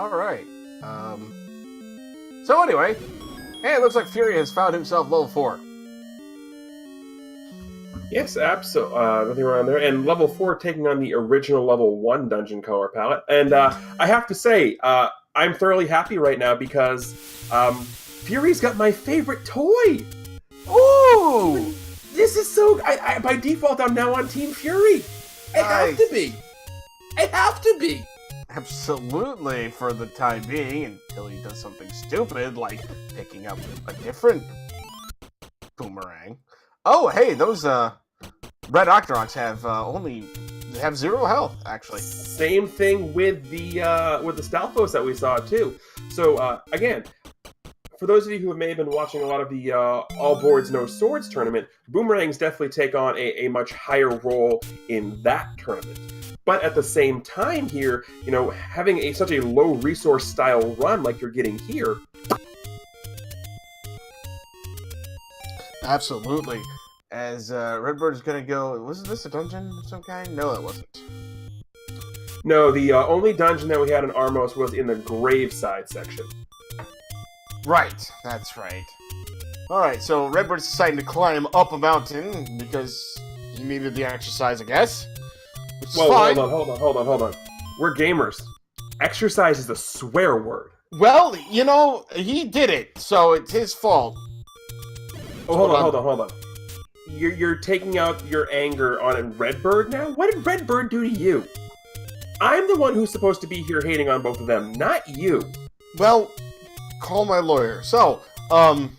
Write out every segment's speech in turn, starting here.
All right. So anyway, hey, it looks like Fury has found himself level 4. Yes, absolutely. Nothing wrong there. And level 4 taking on the original level 1 dungeon color palette. And I have to say, I'm thoroughly happy right now because Fury's got my favorite toy. Ooh! This is so... by default, I'm now on Team Fury. I have to be. I have to be. Absolutely, for the time being, until he does something stupid, like picking up a different boomerang. Oh, hey, those red Octoroks have 0 health, actually. Same thing with the Stalfos that we saw too. So again, for those of you who may have been watching a lot of the All Boards No Swords tournament, boomerangs definitely take on a much higher role in that tournament. But at the same time here, having such a low resource style run like you're getting here. Absolutely. As Redbird is going to go... Was this a dungeon of some kind? No, it wasn't. No, the only dungeon that we had in Armos was in the Graveside section. Right, that's right. Alright, so Redbird's deciding to climb up a mountain because he needed the exercise, I guess. Which is fine. Hold on. We're gamers. Exercise is a swear word. Well, he did it, so it's his fault. Oh, hold on. You're taking out your anger on Redbird now? What did Redbird do to you? I'm the one who's supposed to be here hating on both of them, not you. Well, call my lawyer. So, aren't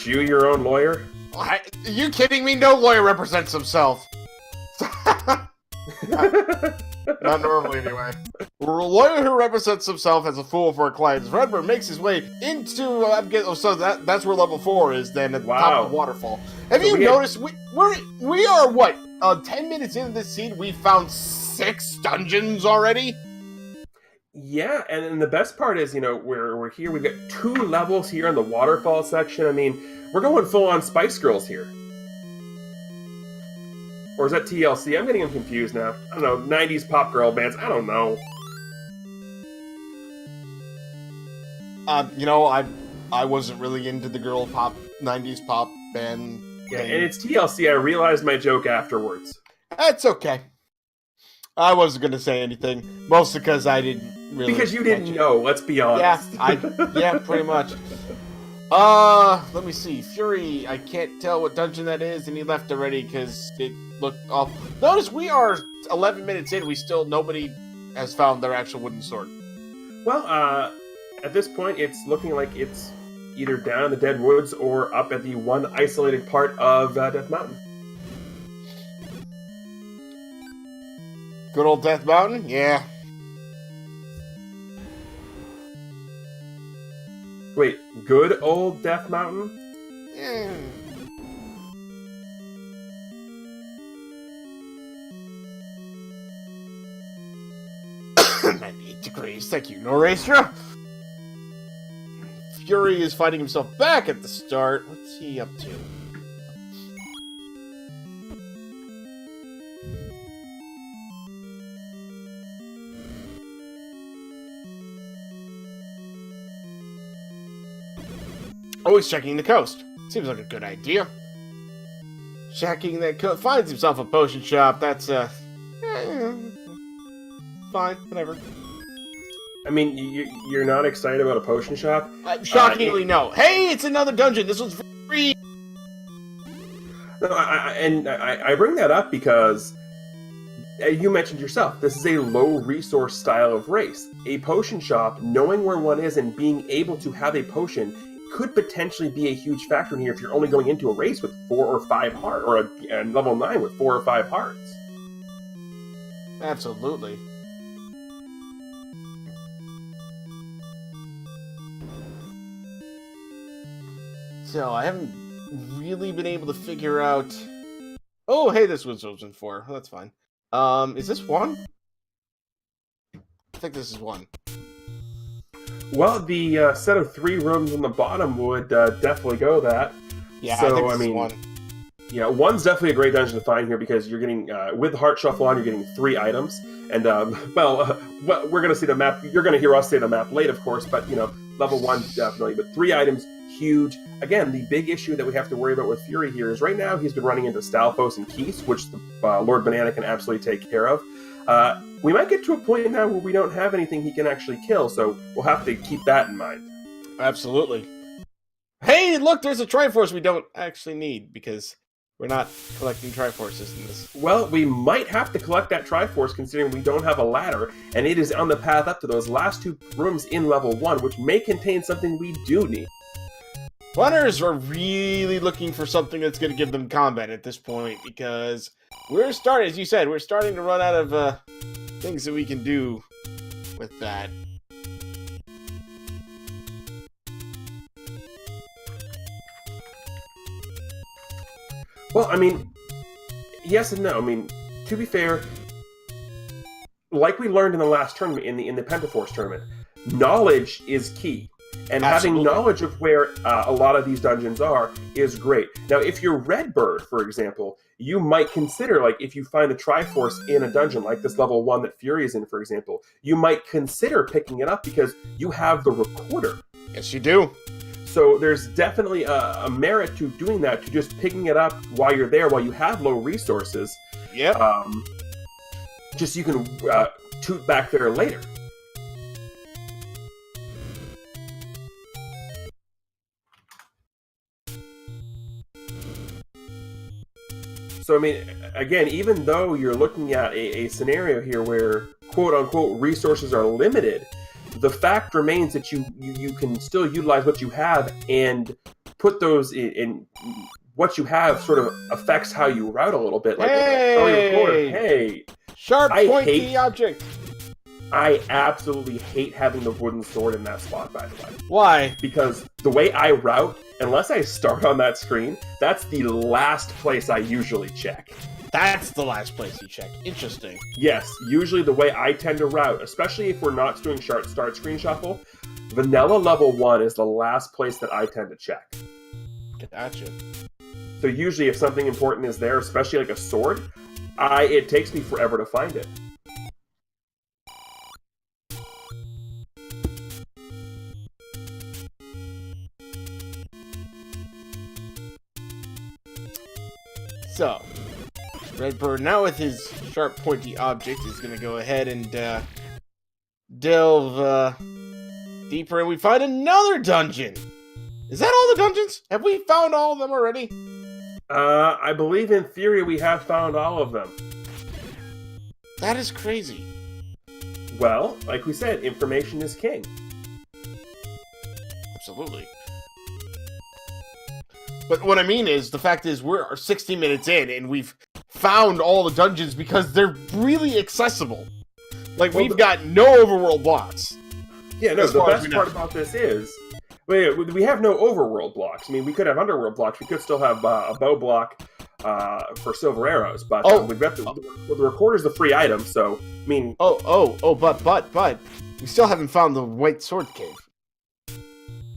you your own lawyer? Are you kidding me? No lawyer represents himself. Not normally, anyway. A lawyer who represents himself as a fool for a client. Redbird makes his way into... so that's where level 4 is, then, at the top of the waterfall. Have you noticed? We are, what, 10 minutes into this scene, we found 6 dungeons already? Yeah, and the best part is, we're here, we've got 2 levels here in the waterfall section. I mean, we're going full-on Spice Girls here. Or is that TLC? I'm getting them confused now. I don't know, 90s pop girl bands, I don't know. I wasn't really into the girl pop, 90s pop band Yeah, thing. and it's TLC, I realized my joke afterwards. That's okay. I wasn't going to say anything, mostly because I didn't really... Because you didn't know, let's be honest. Yeah, pretty much. Let me see. Fury, I can't tell what dungeon that is, and he left already because it looked off. Notice we are 11 minutes in, nobody has found their actual wooden sword. Well, at this point, it's looking like it's either down in the Dead Woods or up at the one isolated part of Death Mountain. Good old Death Mountain? Yeah. Wait, good old Death Mountain? 98 degrees, thank you, Norastra. Fury is fighting himself back at the start. What's he up to? Oh, he's checking the coast. Seems like a good idea. Checking that coast. Finds himself a potion shop. That's, fine. Whatever. I mean, you're not excited about a potion shop? Shockingly, no. Hey, it's another dungeon. This one's free. No, I bring that up because you mentioned yourself, this is a low resource style of race. A potion shop, knowing where one is and being able to have a potion could potentially be a huge factor in here if you're only going into a race with 4 or 5 hearts, or a level 9 with 4 or 5 hearts. Absolutely. So, I haven't really been able to figure out... Oh, hey, this was chosen 4. That's fine. Is this 1? I think this is 1. Well, the set of 3 rooms on the bottom would definitely go that. Yeah, so, I think this is 1. Yeah, one's definitely a great dungeon to find here because you're getting, with Heart Shuffle on, you're getting 3 items. And, we're going to see the map. You're going to hear us say the map late, of course, but, level 1, definitely. But 3 items, huge. Again, the big issue that we have to worry about with Fury here is right now he's been running into Stalfos and Keese, which the Lord Banana can absolutely take care of. We might get to a point now where we don't have anything he can actually kill, so we'll have to keep that in mind. Absolutely. Hey, look, there's a Triforce we don't actually need because we're not collecting Triforces in this. Well, we might have to collect that Triforce considering we don't have a ladder, and it is on the path up to those last 2 rooms in level 1, which may contain something we do need. Runners are really looking for something that's going to give them combat at this point because we're starting, as you said, we're starting to run out of things that we can do with that. Well, I mean, yes and no. I mean, to be fair, like we learned in the last tournament, in the Pentaforce tournament, knowledge is key. And Absolutely. having knowledge of where a lot of these dungeons are is great. Now, if you're Redbird, for example, you might consider, like, if you find the Triforce in a dungeon, like this level 1 that Fury is in, for example, you might consider picking it up because you have the recorder. Yes, you do. So there's definitely a merit to doing that, to just picking it up while you're there, while you have low resources. Yep. Just so you can toot back there later. So, I mean, again, even though you're looking at a scenario here where, quote-unquote, resources are limited, the fact remains that you can still utilize what you have and put those in what you have sort of affects how you route a little bit. Like, hey! Sharp, pointy object! I absolutely hate having the wooden sword in that spot, by the way. Why? Because the way I route, unless I start on that screen, that's the last place I usually check. That's the last place you check. Interesting. Yes, usually the way I tend to route, especially if we're not doing start screen shuffle, vanilla level 1 is the last place that I tend to check. Gotcha. So usually if something important is there, especially like a sword, it takes me forever to find it. So, Redbird, now with his sharp, pointy object, is going to go ahead and delve deeper, and we find another dungeon! Is that all the dungeons? Have we found all of them already? I believe in theory we have found all of them. That is crazy. Well, like we said, information is king. Absolutely. But what I mean is, the fact is, we're 60 minutes in, and we've found all the dungeons because they're really accessible. Like, we've got no overworld blocks. Yeah, no, the best part about this is, we have no overworld blocks. I mean, we could have underworld blocks. We could still have a bow block for silver arrows, but we've got the recorder's the free item, so, I mean... But, we still haven't found the White Sword Cave.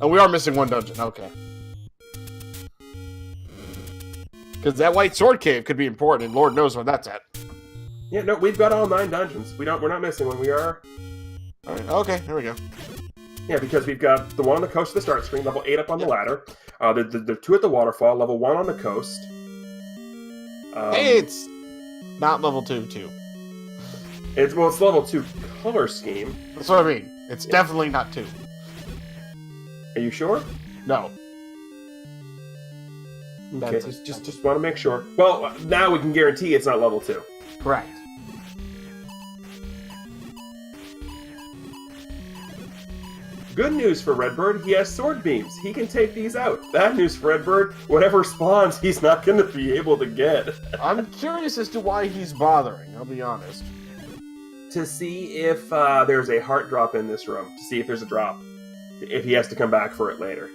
And we are missing one dungeon, okay. Because that White Sword Cave could be important, and Lord knows where that's at. Yeah, no, we've got all 9 dungeons. We're not missing one. We are... All right, okay, there we go. Yeah, because we've got the one on the coast of the start screen, level 8 up on the ladder. The 2 at the waterfall, level 1 on the coast. Hey, it's not level 2, too. It's level 2 color scheme. That's what I mean. It's definitely not 2. Are you sure? No. Okay, just want to make sure. Well, now we can guarantee it's not level 2. Correct. Good news for Redbird, he has sword beams. He can take these out. Bad news for Redbird, whatever spawns, he's not going to be able to get. I'm curious as to why he's bothering, I'll be honest. To see if there's a heart drop in this room. To see if there's a drop. If he has to come back for it later.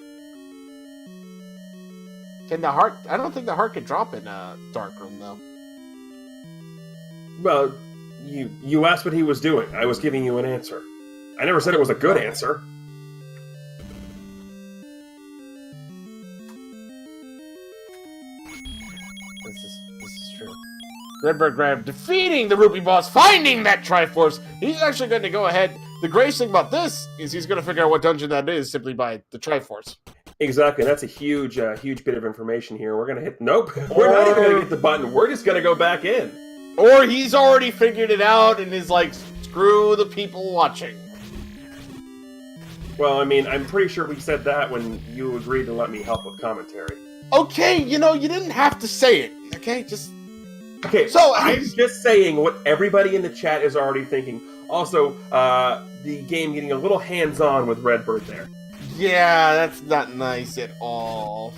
Can the heart... I don't think the heart can drop in a dark room, though. Well, you asked what he was doing. I was giving you an answer. I never said it was a good answer. RedBirdGrad defeating the Rupee boss, finding that Triforce. He's actually going to go ahead. The greatest thing about this is he's going to figure out what dungeon that is simply by the Triforce. Exactly. That's a huge bit of information here. We're going to hit... Nope. We're not even going to get the button. We're just going to go back in. Or he's already figured it out and is like, screw the people watching. Well, I mean, I'm pretty sure we said that when you agreed to let me help with commentary. Okay, you know, you didn't have to say it. Okay, just... Okay, so I'm just saying what everybody in the chat is already thinking. Also, the game getting a little hands-on with Redbird there. Yeah, that's not nice at all.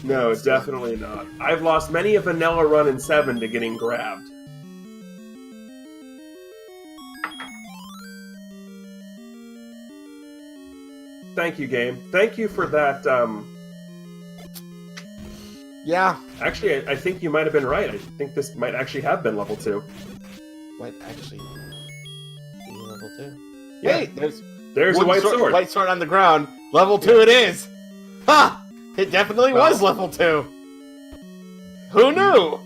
No, it's definitely not. I've lost many a vanilla run in 7 to getting grabbed. Thank you, game. Thank you for that, Yeah. Actually, I think you might have been right. I think this might actually have been level 2. Might actually be level 2. Yeah. Hey, there's a white sword. White sword on the ground. Level 2 it is. Ha! It definitely was level 2. Who knew?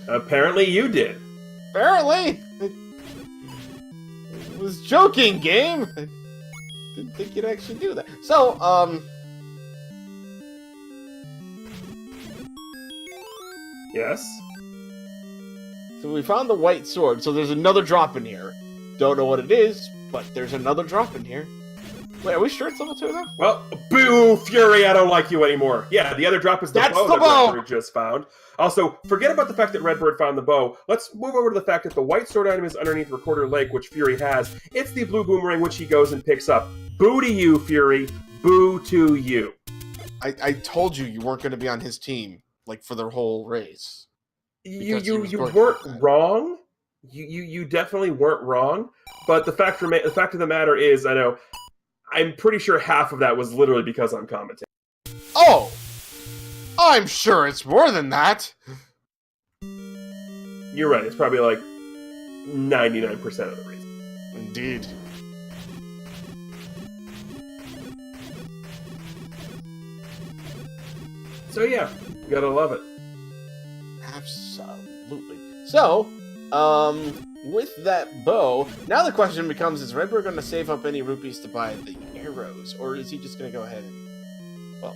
Apparently you did. Apparently. I was joking, game. I didn't think you'd actually do that. So, Yes? So we found the white sword, so there's another drop in here. Don't know what it is, but there's another drop in here. Wait, are we sure it's level 2 now? Well, boo, Fury, I don't like you anymore. Yeah, the other drop is the bow that Redbird just found. Also, forget about the fact that Redbird found the bow. Let's move over to the fact that the white sword item is underneath Recorder Lake, which Fury has. It's the blue boomerang, which he goes and picks up. Boo to you, Fury. Boo to you. I told you weren't going to be on his team, like, for the whole race. You weren't wrong. You definitely weren't wrong. But the fact of the matter is, I'm pretty sure half of that was literally because I'm commentating. Oh! I'm sure it's more than that. You're right. It's probably like 99% of the reason. Indeed. So yeah, you gotta love it. Absolutely. So, with that bow, now the question becomes, is Redbird going to save up any rupees to buy the arrows, or is he just going to go ahead and, well,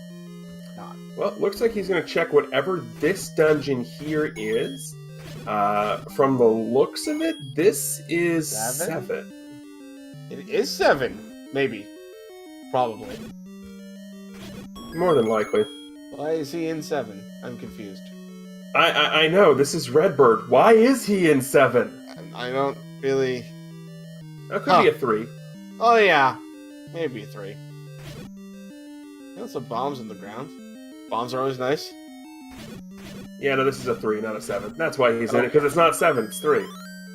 not? Well, looks like he's going to check whatever this dungeon here is. From the looks of it, this is 7. It is 7, maybe. Probably. More than likely. Why is he in 7? I'm confused. I know, this is Redbird. Why is he in 7? I don't really... That could be a 3. Oh yeah, maybe a 3. There's some bombs in the ground. Bombs are always nice. Yeah, no, this is a 3, not a 7. That's why he's in it, because it's not 7, it's 3.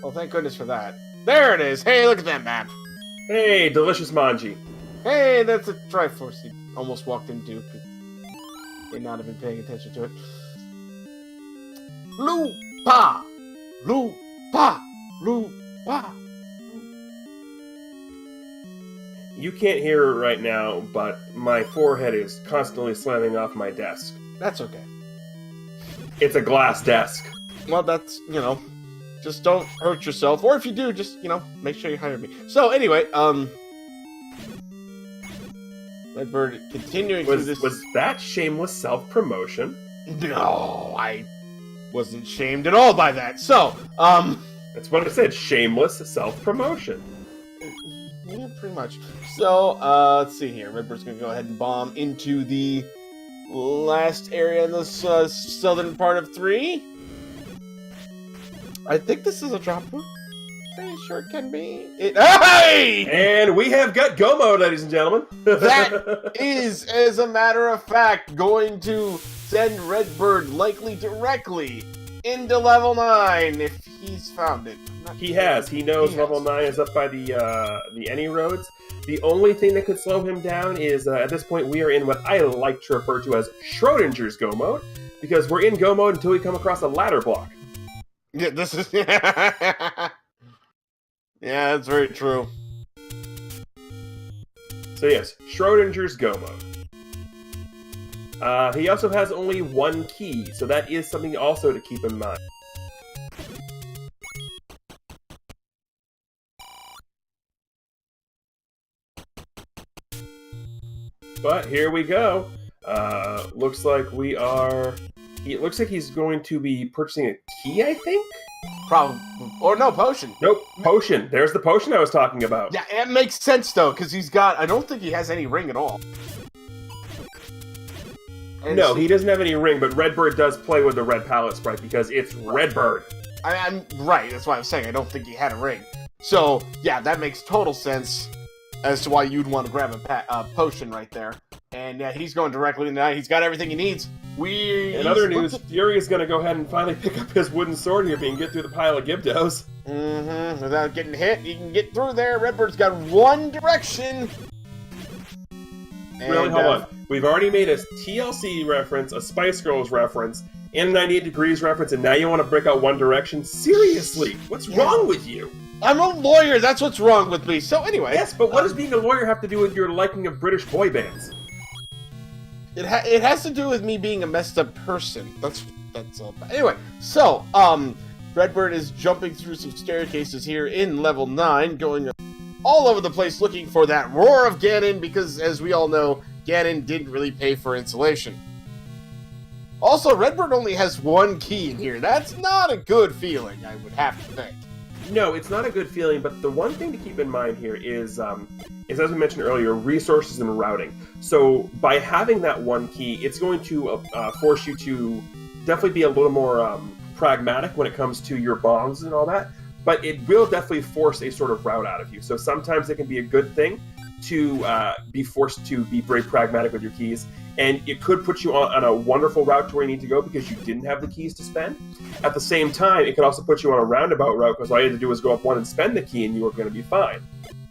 Well, thank goodness for that. There it is! Hey, look at that map! Hey, delicious manji. Hey, that's a Triforce he almost walked into. May not have been paying attention to it. Lupa! Lupa! Lupa! You can't hear it right now, but my forehead is constantly slamming off my desk. That's okay. It's a glass desk. Well, that's, just don't hurt yourself. Or if you do, just, make sure you hire me. So, anyway, Redbird continuing through this... Was that shameless self-promotion? No, I wasn't shamed at all by that. So, That's what I said, shameless self-promotion. Yeah, pretty much. So, let's see here. Redbird's gonna go ahead and bomb into the last area in this southern part of 3. I think this is a drop room. Pretty sure it can be. Hey! And we have got Gomo, ladies and gentlemen. That is, as a matter of fact, going to send Redbird likely directly into level 9 if he's found it. He has. He knows level 9 is up by the Any roads. The only thing that could slow him down is, at this point, we are in what I like to refer to as Schrodinger's Go mode, because we're in Go mode until we come across a ladder block. Yeah, this is... Yeah, that's very true. So yes, Schrodinger's Go mode. He also has only 1 key, so that is something also to keep in mind. But here we go. Looks like we are... It looks like he's going to be purchasing a key, I think? Probably. Or no, potion. Nope, potion. There's the potion I was talking about. Yeah, it makes sense, though, because he's got... I don't think he has any ring at all. And no, he doesn't have any ring, but Redbird does play with the red palette sprite because it's Redbird. I'm right, that's why I'm saying I don't think he had a ring. So, yeah, that makes total sense as to why you'd want to grab a potion right there. And yeah, he's going directly into that. He's got everything he needs. In other news, Fury is going to go ahead and finally pick up his wooden sword here and get through the pile of Gibdos. Mm-hmm. Without getting hit, he can get through there. Redbird's got one direction. Really, hold on. We've already made a TLC reference, a Spice Girls reference, and a 98 Degrees reference, and now you want to break out One Direction? Seriously, what's wrong with you? I'm a lawyer, that's what's wrong with me. So anyway... Yes, but what does being a lawyer have to do with your liking of British boy bands? It has to do with me being a messed up person. That's all. Anyway, so, Redbird is jumping through some staircases here in level 9, going all over the place looking for that Roar of Ganon, because, as we all know, Ganon didn't really pay for insulation. Also, Redbird only has one key in here. That's not a good feeling, I would have to think. No, it's not a good feeling, but the one thing to keep in mind here is as we mentioned earlier, resources and routing. So by having that one key, it's going to force you to definitely be a little more pragmatic when it comes to your bombs and all that, but it will definitely force a sort of route out of you. So sometimes it can be a good thing to be forced to be very pragmatic with your keys, and it could put you on a wonderful route to where you need to go because you didn't have the keys to spend. At the same time, it could also put you on a roundabout route because all you had to do was go up one and spend the key and you were going to be fine.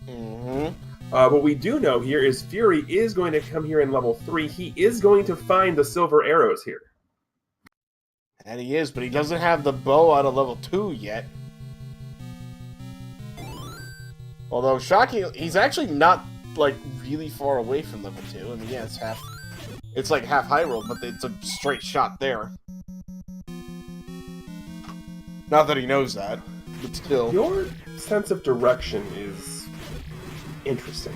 Mm-hmm. What we do know here is Fury is going to come here in level 3. He is going to find the silver arrows here. And he is, but he doesn't have the bow out of level 2 yet. Although, shockingly, he's actually not, like, really far away from level 2. I mean, yeah, it's like half high roll, but it's a straight shot there. Not that he knows that, but still. Your sense of direction is interesting.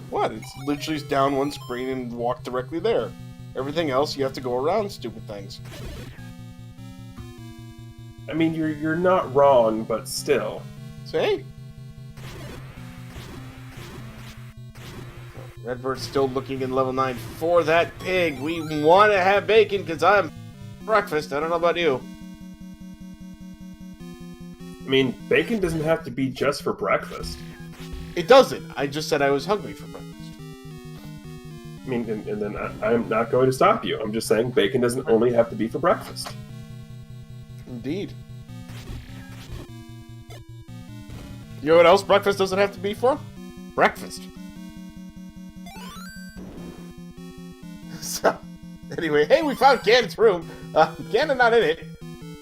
What? It's literally just down one screen and walk directly there. Everything else, you have to go around stupid things. I mean, you're not wrong, but still. See? Redbird's still looking in level 9 for that pig. We want to have bacon because I'm breakfast. I don't know about you. I mean, bacon doesn't have to be just for breakfast. It doesn't. I just said I was hungry for breakfast. I mean, and then I'm not going to stop you. I'm just saying bacon doesn't only have to be for breakfast. Indeed. You know what else breakfast doesn't have to be for? Breakfast. So, anyway, hey, we found Ganon's room. Ganon not in it.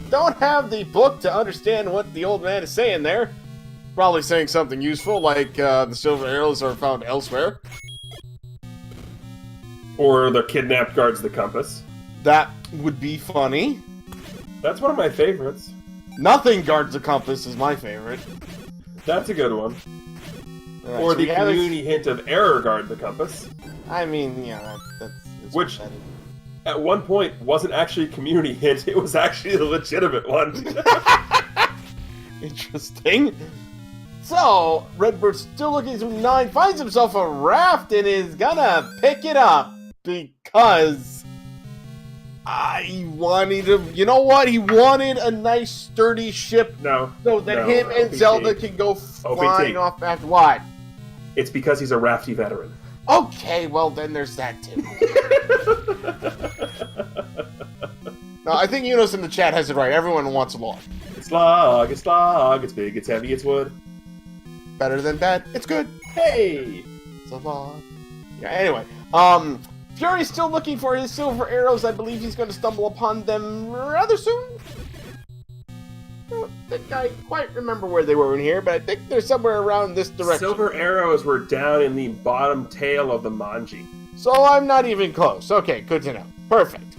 Don't have the book to understand what the old man is saying there. Probably saying something useful, like the silver arrows are found elsewhere. Or the kidnapped guards the compass. That would be funny. That's one of my favorites. Nothing guards the compass is my favorite. That's a good one. Right, or so the community hint of error guard the compass. I mean, yeah, that's which, at one point, wasn't actually a community hint. It was actually a legitimate one. Interesting. So, Redbird's still looking through 9, finds himself a raft, and is gonna pick it up. Because... he wanted to... You know what? He wanted a nice, sturdy ship. No. So that him and OPT. Zelda can go flying off after what? It's because he's a rafty veteran. Okay, well then there's that too. No, I think Eunice in the chat has it right. Everyone wants a log. It's log, it's big, it's heavy, it's wood. Better than bad, it's good. Hey! It's a log. Yeah, anyway. Fury's still looking for his silver arrows. I believe he's going to stumble upon them rather soon. I don't think I quite remember where they were in here, but I think they're somewhere around this direction. Silver arrows were down in the bottom tail of the manji. So I'm not even close. Okay, good to know. Perfect.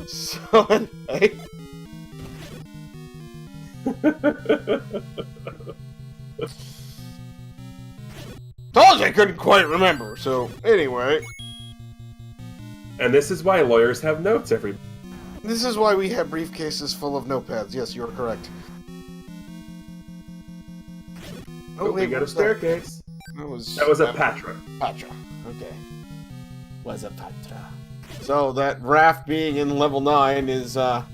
So anyway... Told you I couldn't quite remember, so anyway... And this is why lawyers have notes, everybody. This is why we have briefcases full of notepads. Yes, you are correct. Oh, we got a staircase. That was a Patra. Patra. Okay. Was a Patra. So that raft being in level 9 is I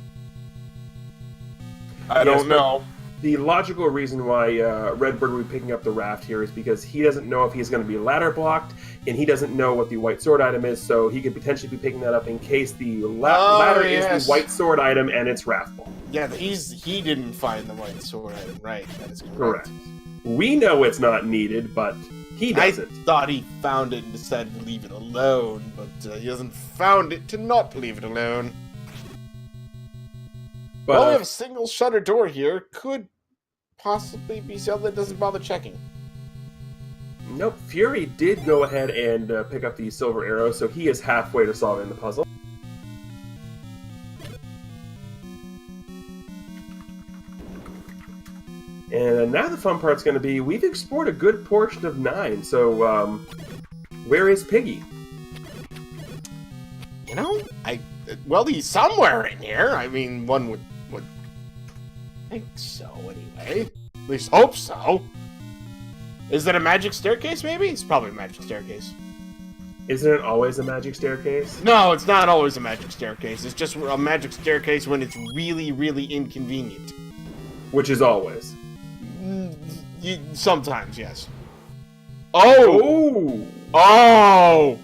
don't know. The logical reason why Redbird would be picking up the raft here is because he doesn't know if he's going to be ladder blocked, and he doesn't know what the white sword item is, so he could potentially be picking that up in case the ladder is the white sword item and it's raft ball. Yeah, he didn't find the white sword item, right? That is correct. We know it's not needed, but he doesn't. I thought he found it and decided to leave it alone, but he hasn't found it to not leave it alone. But, well, we have a single shutter door here. Could possibly be Zelda that doesn't bother checking. Nope, Fury did go ahead and pick up the silver arrow, so he is halfway to solving the puzzle. And now the fun part's going to be, we've explored a good portion of 9, so where is Piggy? You know, well, he's somewhere in here. I mean, one would think so, anyway. At least hope so. Is that a magic staircase, maybe? It's probably a magic staircase. Isn't it always a magic staircase? No, it's not always a magic staircase. It's just a magic staircase when it's really, really inconvenient. Which is always. Sometimes, yes. Oh! Oh!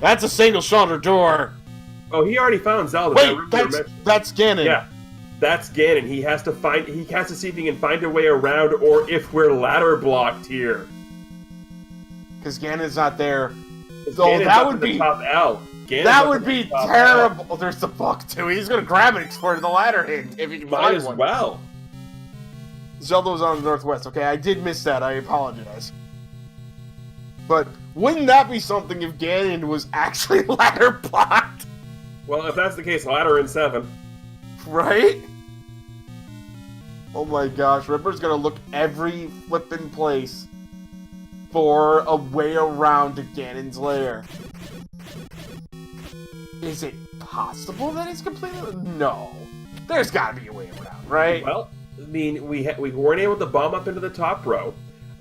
That's a single shutter door. Oh, he already found Zelda. Wait, that's Ganon. Yeah, that's Ganon. He has to see if he can find a way around, or if we're ladder blocked here. Because Ganon's not there. So that would be top L. That would be terrible. Oh, there's the book too. He's gonna grab it for the ladder hint if he can find one. Might as well. Zelda was on the northwest. Okay, I did miss that. I apologize. But wouldn't that be something if Ganon was actually ladder blocked? Well, if that's the case, ladder in 7. Right? Oh my gosh, Ripper's gonna look every flippin' place for a way around to Ganon's lair. Is it possible that it's completely... No. There's gotta be a way around, right? Well, I mean, we weren't able to bomb up into the top row.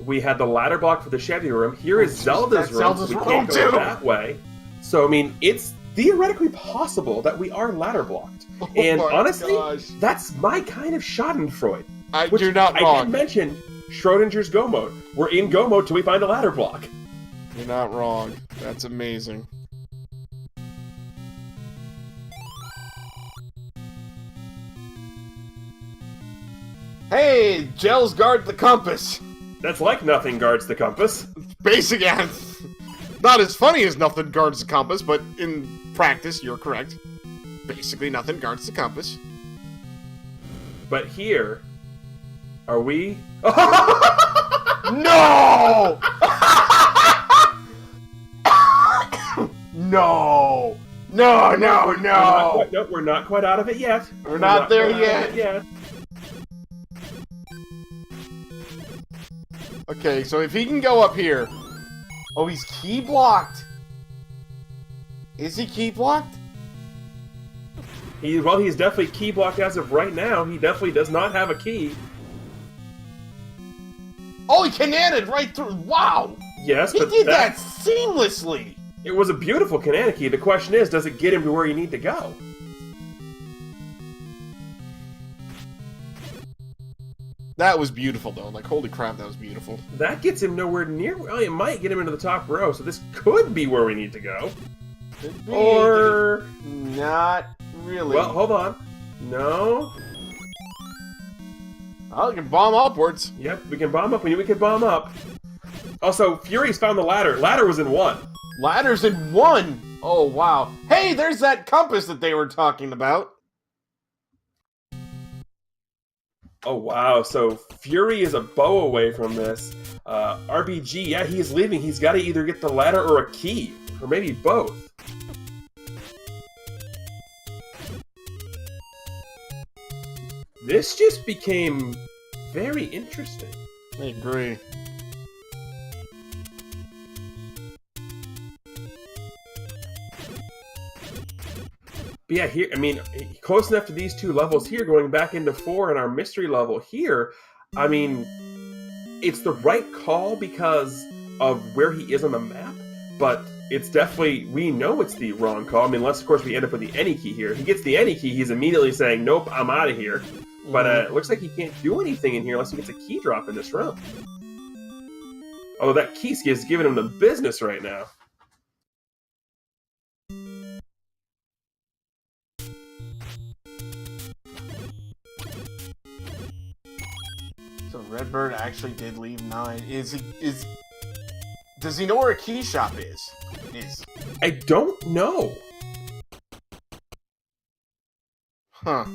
We had the ladder block for the Chevy room. Here is Zelda's room. We can't go that way. So, I mean, it's theoretically possible that we are ladder blocked. And honestly, that's my kind of schadenfreude. You're not wrong. I did mention Schrodinger's Go mode. We're in Go mode till we find a ladder block. You're not wrong. That's amazing. Hey, gels guard the compass. That's like nothing guards the compass. Basically, not as funny as nothing guards the compass, but in practice, you're correct. Basically, nothing guards the compass. But here, are we? No! No! No, no, no! No, we're not quite out of it yet. We're not there yet. Okay, so if he can go up here... Oh, he's key blocked! Is he key blocked? Well, he's definitely key blocked as of right now. He definitely does not have a key. Oh, he canoned right through! Wow! Yes, he did that seamlessly! It was a beautiful canonic key. The question is, does it get him to where you need to go? That was beautiful, though. Like, holy crap, that was beautiful. That gets him nowhere near... Well, it might get him into the top row, so this could be where we need to go. Could be. Or... Not really. Well, hold on. No. Oh, we can bomb upwards. Yep, we can bomb up. We can bomb up. Also, Fury's found the ladder. Ladder was in 1. Ladder's in 1? Oh, wow. Hey, there's that compass that they were talking about. Oh, wow. So, Fury is a bow away from this. RBG, yeah, he's leaving. He's got to either get the ladder or a key. Or maybe both. This just became very interesting. I agree. yeah, here, I mean, close enough to these two levels here, going back into 4 and our mystery level here, I mean, it's the right call because of where he is on the map, but it's definitely, we know it's the wrong call. I mean, unless, of course, we end up with the any key here. If he gets the any key, he's immediately saying, nope, I'm out of here. But it looks like he can't do anything in here unless he gets a key drop in this room. Although that key is giving him the business right now. So Redbird actually did leave 9. Does he know where a key shop is? I don't know. Huh.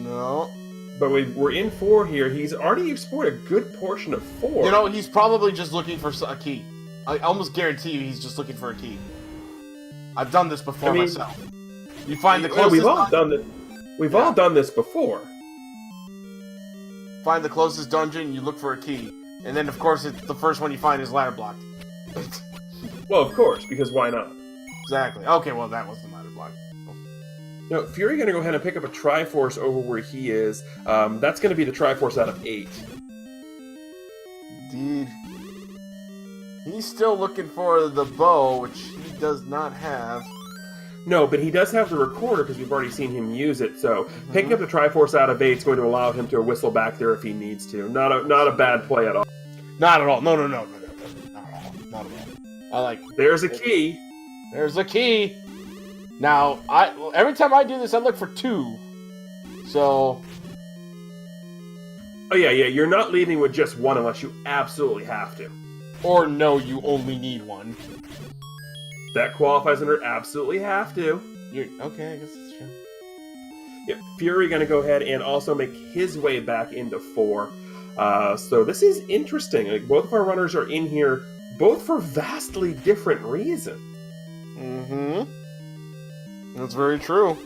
No. But we're in 4 here. He's already explored a good portion of 4. You know, he's probably just looking for a key. I almost guarantee you he's just looking for a key. I've done this before myself. You find the closest... We've all done this. We've all done this before. Find the closest dungeon, you look for a key. And then, of course, the first one you find is ladder blocked. Well, of course, because why not? Exactly. Okay, well, that wasn't ladder blocked. Now, Fury going to go ahead and pick up a Triforce over where he is. That's going to be the Triforce out of 8. Indeed. He's still looking for the bow, which he does not have. No, but he does have the recorder because we've already seen him use it. So picking up the Triforce out of 8 is going to allow him to whistle back there if he needs to. Not a bad play at all. Not at all. No. Not at all. I like. There's a key. There's a key. Now, every time I do this, I look for 2. So. Oh yeah. You're not leaving with just 1 unless you absolutely have to. Or no, you only need 1. That qualifies under absolutely have to. Okay, I guess that's true. Yeah, Fury going to go ahead and also make his way back into 4. So this is interesting. Like, both of our runners are in here, both for vastly different reasons. Mm-hmm. That's very true.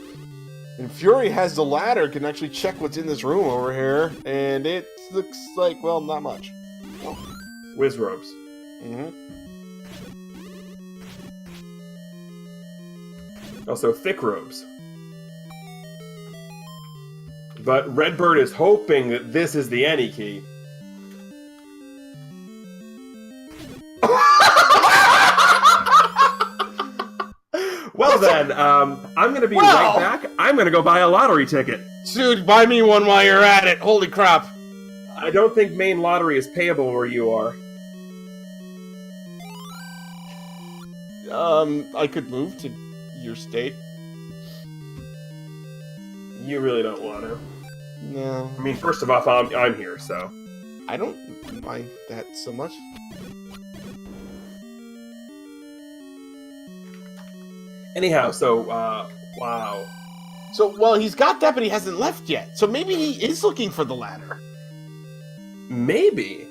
And Fury has the ladder, can actually check what's in this room over here, and it looks like, well, not much. Oh. Whiz robes. Mm-hmm. Also, thick robes. But Redbird is hoping that this is the any key. Well then, I'm gonna be right back. I'm gonna go buy a lottery ticket. Dude, buy me one while you're at it. Holy crap. I don't think main lottery is payable where you are. I could move to your state. You really don't want to. No. I mean, first of all, I'm here, so. I don't mind that so much. Anyhow, so, wow. So, well, he's got that, but he hasn't left yet. So maybe he is looking for the ladder. Maybe.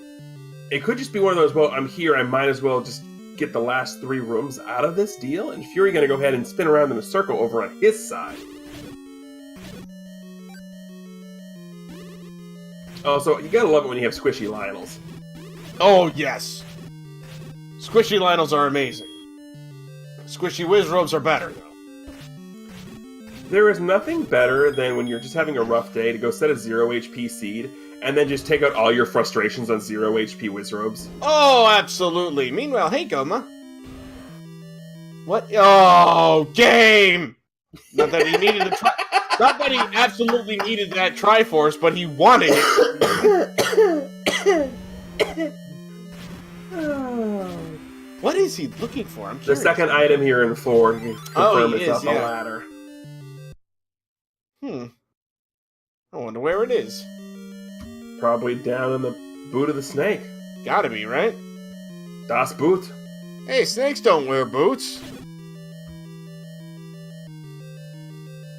It could just be one of those, well, I'm here, I might as well just get the last 3 rooms out of this deal, and Fury gonna go ahead and spin around in a circle over on his side. Oh, so you gotta love it when you have squishy Lionels. Oh, yes. Squishy Lionels are amazing. Squishy Whiz Robes are better, though. There is nothing better than when you're just having a rough day to go set a 0 HP seed, and then just take out all your frustrations on 0 HP Whiz Robes. Oh, absolutely. Meanwhile, hey, Goma. What? Oh, game! Not that he needed a not that he absolutely needed that Triforce, but he wanted it. What is he looking for? I'm curious. The second item here in 4 confirm it's up yeah. a ladder. I wonder where it is. Probably down in the boot of the snake. Gotta be, right? Das Boot. Hey, snakes don't wear boots.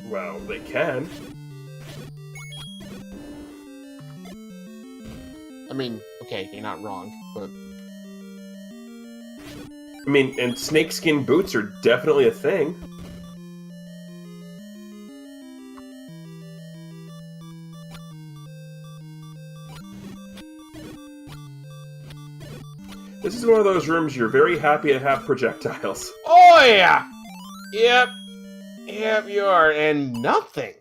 Well, they can. I mean, okay, you're not wrong, but... I mean, and snakeskin boots are definitely a thing. This is one of those rooms you're very happy to have projectiles. Oh, yeah! Yep. Yep, you are. And nothing.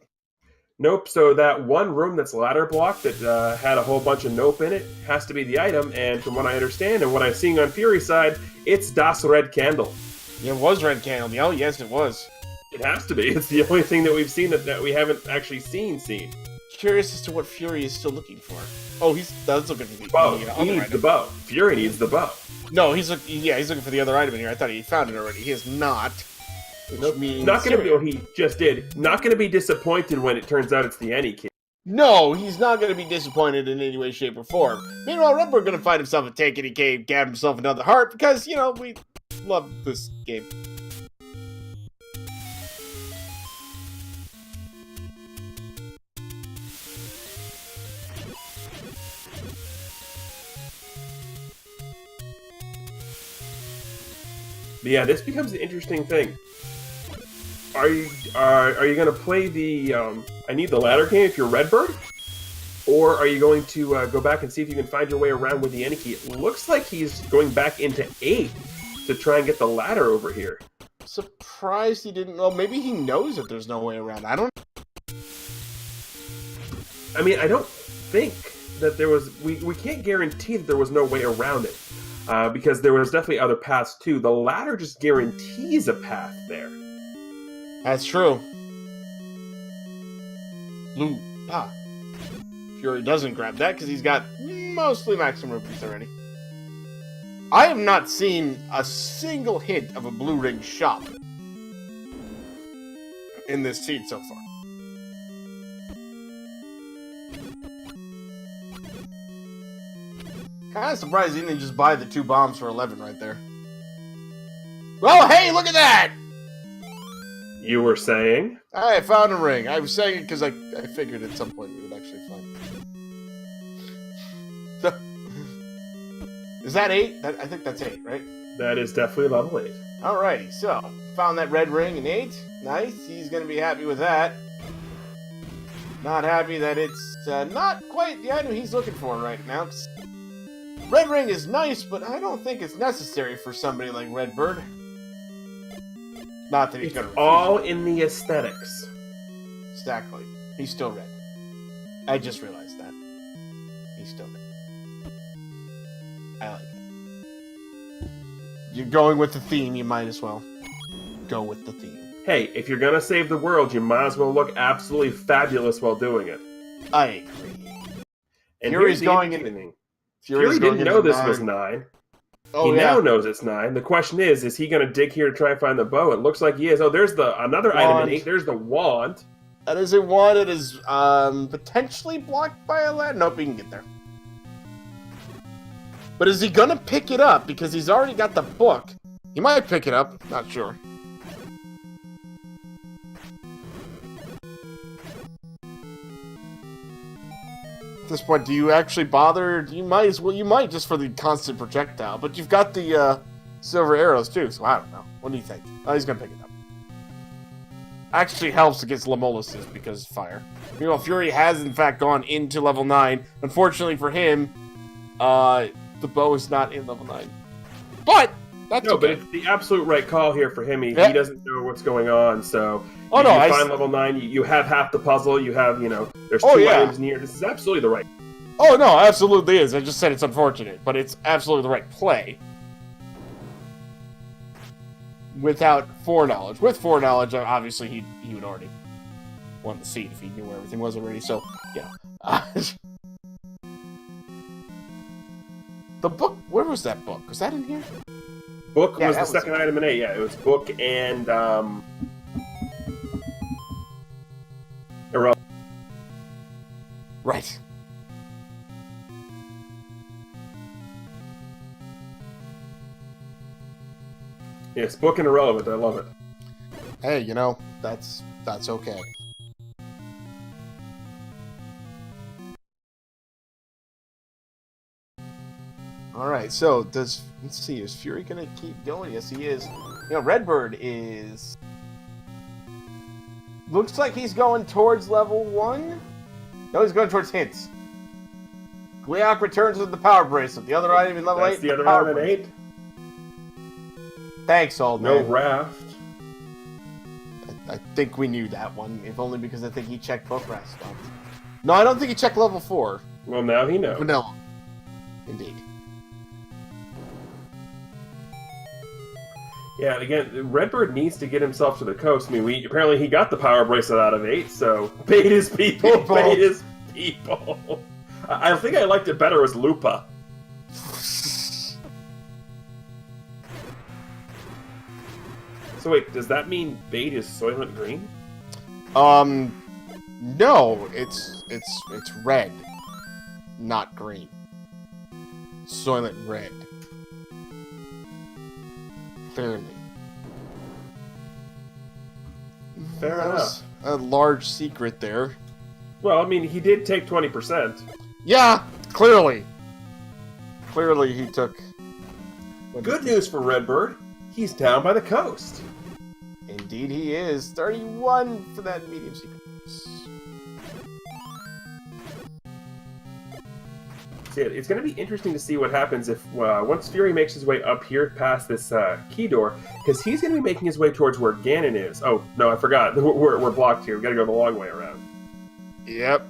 Nope, so that one room that's ladder blocked that had a whole bunch of nope in it has to be the item, and from what I understand and what I'm seeing on Fury's side, it's Das Red Candle. It was Red Candle. Oh, yes, it was. It has to be. It's the only thing that we've seen that we haven't actually seen. Curious as to what Fury is still looking for. Oh, that's looking for the bow. He needs the bow. Fury needs the bow. No, he's looking for the other item in here. I thought he found it already. He is not. Nope. Not going to be what he just did. Not going to be disappointed when it turns out it's the Any Kid. No, he's not going to be disappointed in any way, shape, or form. Meanwhile, RedBird going to find himself a Tankety Cave, gab himself another heart, because, you know, we love this game. But yeah, this becomes an interesting thing. Are you going to play the I need the ladder game if you're RedBird? Or are you going to go back and see if you can find your way around with the Any Key? It looks like he's going back into 8 to try and get the ladder over here. Surprised he didn't. Well, maybe he knows that there's no way around. I don't. I mean, I don't think that there was. We can't guarantee that there was no way around it because there was definitely other paths too. The ladder just guarantees a path there. That's true. Blue. Fury doesn't grab that because he's got mostly maximum rupees already. I have not seen a single hint of a blue ring shop in this seed so far. Kind of surprised he didn't just buy the 2 bombs for 11 right there. Well, hey, look at that! You were saying? I found a ring. I was saying it because I figured at some point we would actually find it. Is that 8? I think that's 8, right? That is definitely level 8. Alrighty, so found that red ring in 8. Nice. He's going to be happy with that. Not happy that it's not quite the item he's looking for right now. Red ring is nice, but I don't think it's necessary for somebody like RedBird. Not that he's going to. All in the aesthetics. Exactly. He's still red. I just realized that. He's still red. I like that. You're going with the theme, you might as well go with the theme. Hey, if you're gonna save the world, you might as well look absolutely fabulous while doing it. I agree. And Fury's going in. Fury didn't know this was 9. Oh, he now knows it's 9. The question is he going to dig here to try and find the bow? It looks like he is. Oh, there's another item in 8. There's the wand. That is a wand. It is potentially blocked by a ladder. Nope, he can get there. But is he going to pick it up? Because he's already got the book. He might pick it up. Not sure. At this point, do you actually bother? You might just for the constant projectile, but you've got the silver arrows too, so I don't know. What do you think? Oh, he's gonna pick it up. Actually helps against Lamolasis because fire. You know, Fury has in fact gone into level 9. Unfortunately for him, the bow is not in level 9. But that's no, okay. But it's the absolute right call here for him. He doesn't know what's going on, so you find level 9. You have half the puzzle. You have, there's 2 items near. This is absolutely the right. Oh no, absolutely is. I just said it's unfortunate, but it's absolutely the right play. Without foreknowledge. With foreknowledge, obviously he would already want the seed if he knew where everything was already. So the book. Where was that book? Was that in here? Book was the second item in 8. Yeah, it was book and irrelevant. Right. Yes, book and irrelevant. I love it. Hey, that's okay. Alright, so let's see, is Fury gonna keep going? Yes, he is. RedBird is... Looks like he's going towards level 1? No, he's going towards hints. Gleok returns with the power bracelet. The other item in level 8? That's the other item in 8? Thanks, old man. No raft. I think we knew that one, if only because I think he checked both grass spots. No, I don't think he checked level 4. Well, now he knows. Vanilla. Indeed. Yeah, and again, Redbird needs to get himself to the coast. I mean, apparently he got the power bracelet out of 8, so bait his people, bait his people. I think I liked it better as Lupa. So wait, does that mean bait is Soylent Green? No, it's red, not green. Soylent Red. Clearly. Fair enough. A large secret there. Well, I mean, he did take 20%. Yeah, clearly. Clearly he took... Good news for Redbird. He's down by the coast. Indeed he is. 31 for that medium secret. See, it's going to be interesting to see what happens if once Fury makes his way up here past this key door, because he's going to be making his way towards where Ganon is. Oh, no, I forgot. We're blocked here. We've got to go the long way around. Yep.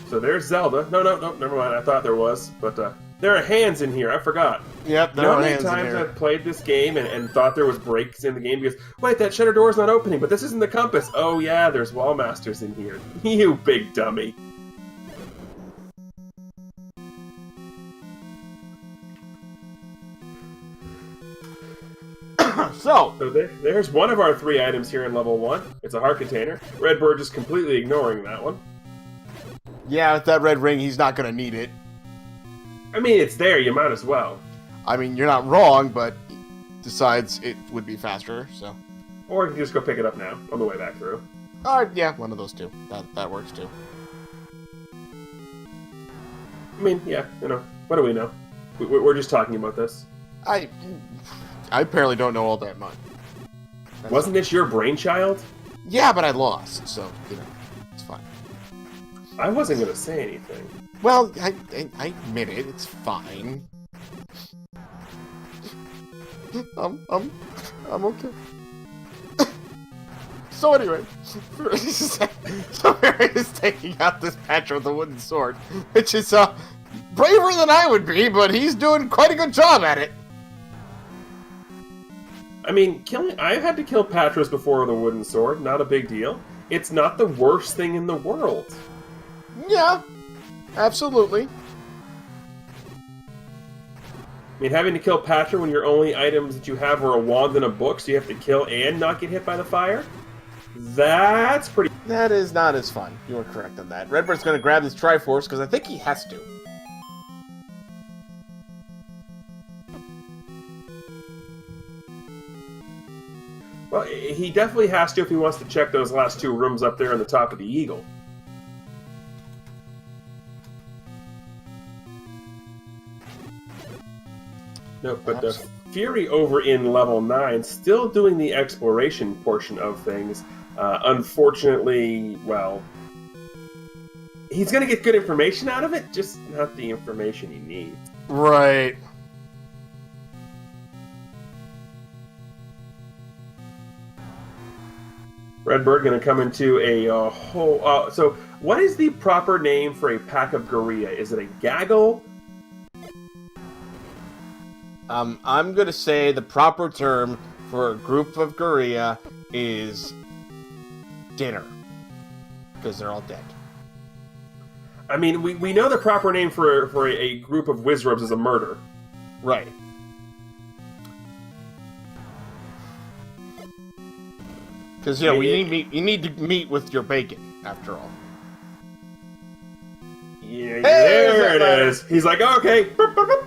So there's Zelda. No, never mind. I thought there was, but there are hands in here. I forgot. Yep, there are hands in here. How many times I've played this game and thought there was breaks in the game because, wait, that shutter door is not opening, but this isn't the compass. Oh yeah, there's wall masters in here. You big dummy. So there's one of our 3 items here in level 1. It's a heart container. Redbird just completely ignoring that one. Yeah, with that red ring, he's not going to need it. I mean, it's there. You might as well. I mean, you're not wrong, but decides it would be faster, so... Or you can just go pick it up now, on the way back through. Yeah, one of those two. That works, too. I mean, yeah, you know, what do we know? We're just talking about this. I apparently don't know all that much. Wasn't this your brainchild? Yeah, but I lost, so, you know, it's fine. I wasn't going to say anything. Well, I admit it. It's fine. I'm okay. So anyway, so Mary is taking out this patch with a wooden sword, which is braver than I would be, but he's doing quite a good job at it. I mean, I've had to kill Patros before with a wooden sword. Not a big deal. It's not the worst thing in the world. Yeah, absolutely. I mean, having to kill Patra when your only items that you have are a wand and a book, so you have to kill and not get hit by the fire? That's pretty... That is not as fun. You were correct on that. Redbird's going to grab this Triforce, because I think he has to. Well, he definitely has to if he wants to check those last 2 rooms up there on the top of the Eagle. No, but the Fury over in level 9 still doing the exploration portion of things. Unfortunately, well, he's going to get good information out of it, just not the information he needs. Right. Redbird going to come into a whole... so, what is the proper name for a pack of Gorilla? Is it a gaggle? I'm going to say the proper term for a group of Gorilla is dinner. Because they're all dead. I mean, we know the proper name for a group of Wizrubs is a murder. Right. Because, you know, you need to meet with your bacon, after all. Yeah, hey, there it is. He's like, okay,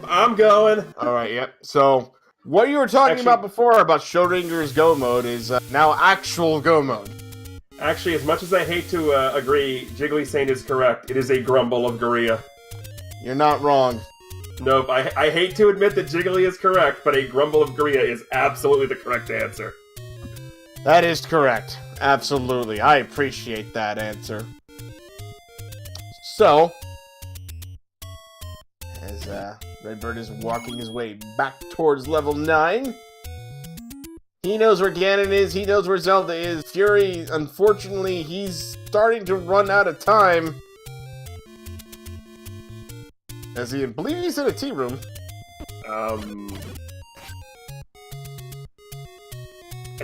I'm going. All right, yep. So, what you were talking about before about Schrödinger's Go mode is now actual Go mode. Actually, as much as I hate to agree, Jiggly Saint is correct. It is a grumble of Gorilla. You're not wrong. Nope, I hate to admit that Jiggly is correct, but a grumble of Gorilla is absolutely the correct answer. That is correct. Absolutely. I appreciate that answer. So, as Redbird is walking his way back towards level 9. He knows where Ganon is. He knows where Zelda is. Fury, unfortunately, he's starting to run out of time. I believe he's in a tea room. I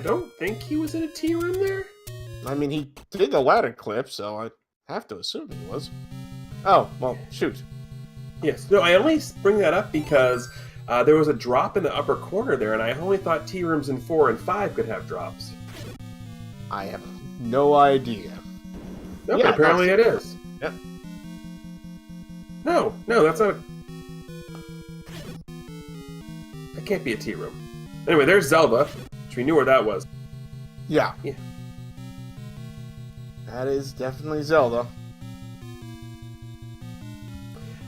don't think he was in a tea room there. I mean, he did a ladder clip, so I have to assume he was. Oh, well, shoot. Yes. No, I only bring that up because there was a drop in the upper corner there, and I only thought tea rooms in 4 and 5 could have drops. I have no idea. No, but apparently it is. Yep. No, that's not. That can't be a tea room. Anyway, there's Zelda, which we knew where that was. Yeah. Yeah. That is definitely Zelda.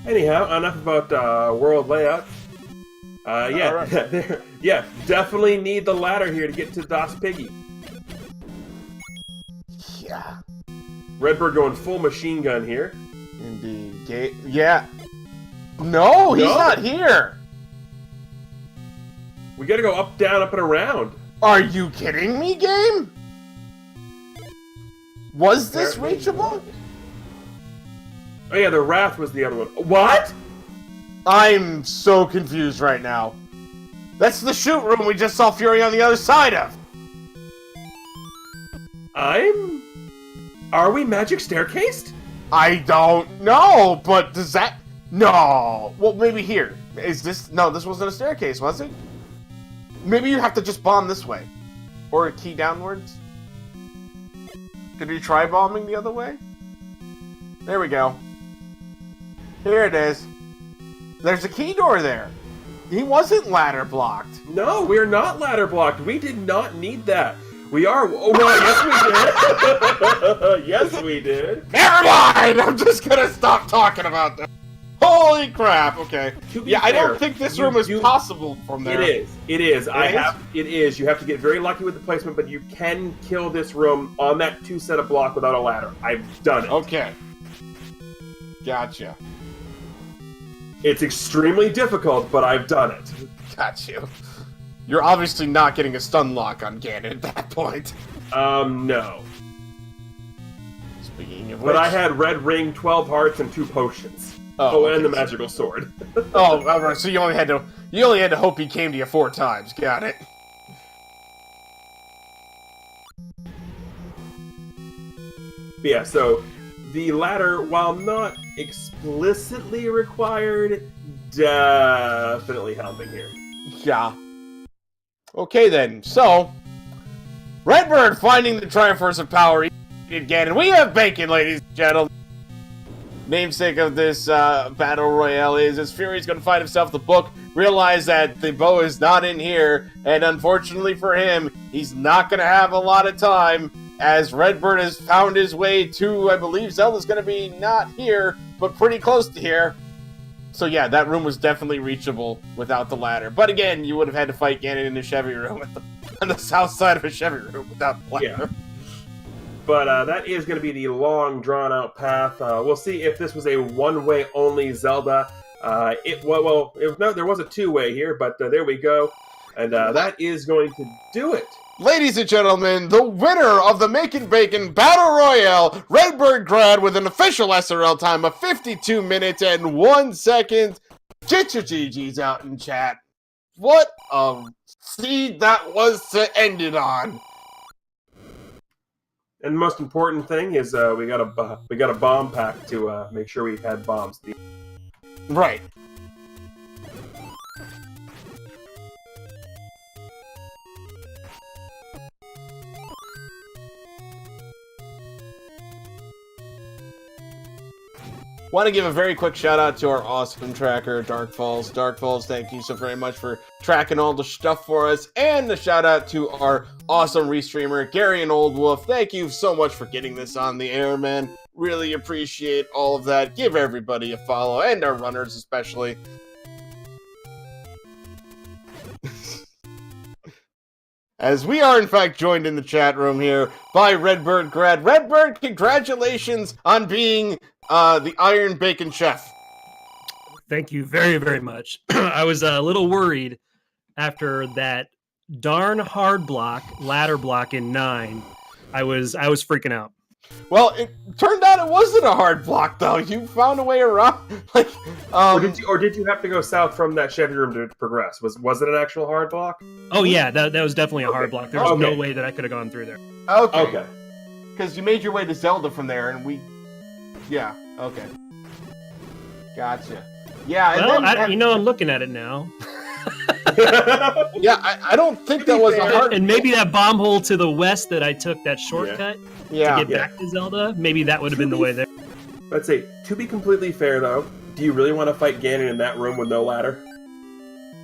Anyhow, enough about world layout. Right. Yeah, definitely need the ladder here to get to Das Piggy. Yeah. Redbird going full machine gun here. Indeed. Yeah. No, he's not here. We gotta go up, down, up, and around. Are you kidding me, game? Was this reachable? Oh yeah, the Wrath was the other one. What? I'm so confused right now. That's the shoot room we just saw Fury on the other side of. Are we magic staircased? I don't know, but does that... No. Well, maybe here. Is this... No, this wasn't a staircase, was it? Maybe you have to just bomb this way. Or a key downwards. Could you try bombing the other way? There we go. Here it is. There's a key door there. He wasn't ladder blocked. No, we're not ladder blocked. We did not need that. We are... Oh, well, yes, we did. Yes, we did. Never mind! I'm just gonna stop talking about that. Holy crap, okay. Yeah, I don't think this room is possible from there. It is. It is. It is. You have to get very lucky with the placement, but you can kill this room on that 2 set of block without a ladder. I've done it. Okay. Gotcha. It's extremely difficult, but I've done it. Got you. You're obviously not getting a stun lock on Ganon at that point. No. Speaking of which... But I had red ring, 12 hearts, and 2 potions. Oh, and the magical sword. Oh, all right. So you only had to hope he came to you 4 times. Got it. Yeah. So the ladder, while not explicitly required, definitely helping here. Yeah. Okay then. So Redbird finding the Triforce of Power again, and we have Bacon, ladies and gentlemen. Namesake of this battle royale is Fury's going to find himself the book, realize that the bow is not in here, and unfortunately for him, he's not going to have a lot of time, as Redbird has found his way to, I believe Zelda's going to be not here, but pretty close to here. So yeah, that room was definitely reachable without the ladder. But again, you would have had to fight Ganon in the Chevy room on the south side of a Chevy room without the ladder. Yeah. But that is going to be the long, drawn-out path. We'll see if this was a one-way only Zelda. No, there was a 2-way here, but there we go. And that is going to do it. Ladies and gentlemen, the winner of the Makin' Bacon Battle Royale, RedBirdGrad, with an official SRL time of 52 minutes and 1 second. Get your GGs out in chat. What a seed that was to end it on. And the most important thing is we got a bomb pack to make sure we had bombs. Right. Want to give a very quick shout out to our awesome tracker, Dark Falls. Dark Falls, thank you so very much for tracking all the stuff for us. And a shout out to our awesome restreamer, Gary and Old Wolf. Thank you so much for getting this on the air, man. Really appreciate all of that. Give everybody a follow, and our runners especially. As we are, in fact, joined in the chat room here by RedBirdGrad. RedBird, congratulations on being the Iron Bacon Chef. Thank you very, very much. I was a little worried after that darn hard ladder block in 9. I was freaking out. Well, it turned out it wasn't a hard block, though. You found a way around. Like, or did you have to go south from that Chevy room to progress? Was it an actual hard block? Oh yeah, that was definitely a hard block. There was no way that I could have gone through there. Okay. Because you made your way to Zelda from there, and we... Yeah, okay. Gotcha. Yeah, well, I'm looking at it now. Yeah, I don't think that was a hard... And maybe that bomb hole to the west that I took, that shortcut to get back to Zelda, maybe that would have been the way there. Let's say, to be completely fair, though, do you really want to fight Ganon in that room with no ladder?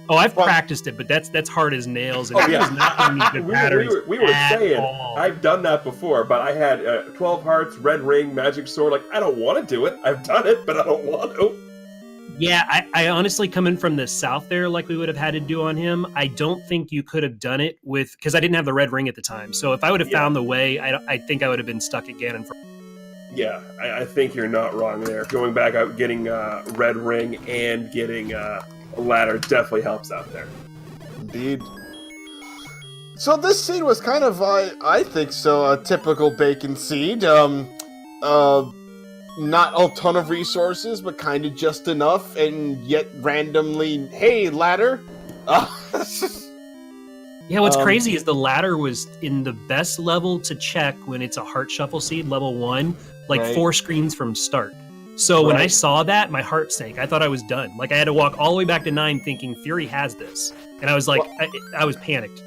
Oh, I've practiced it, but that's hard as nails, and it was not giving me good patterns. We were saying, I've done that before, but I had 12 hearts, red ring, magic sword. Like, I don't want to do it. I've done it, but I don't want to. Yeah, I honestly, coming from the south there, like we would have had to do on him, I don't think you could have done it with, because I didn't have the red ring at the time. So if I would have found the way, I think I would have been stuck at Ganon for. Yeah, I think you're not wrong there. Going back out, getting red ring and getting a ladder definitely helps out there. Indeed. So this seed was kind of, I think so, a typical bacon seed. Not a ton of resources, but kind of just enough, and yet randomly, hey, ladder. Yeah, what's crazy is the ladder was in the best level to check when it's a heart shuffle seed, level 1, like 4 screens from start. So when I saw that, my heart sank. I thought I was done. Like, I had to walk all the way back to 9 thinking Fury has this. And I was like, I was panicked.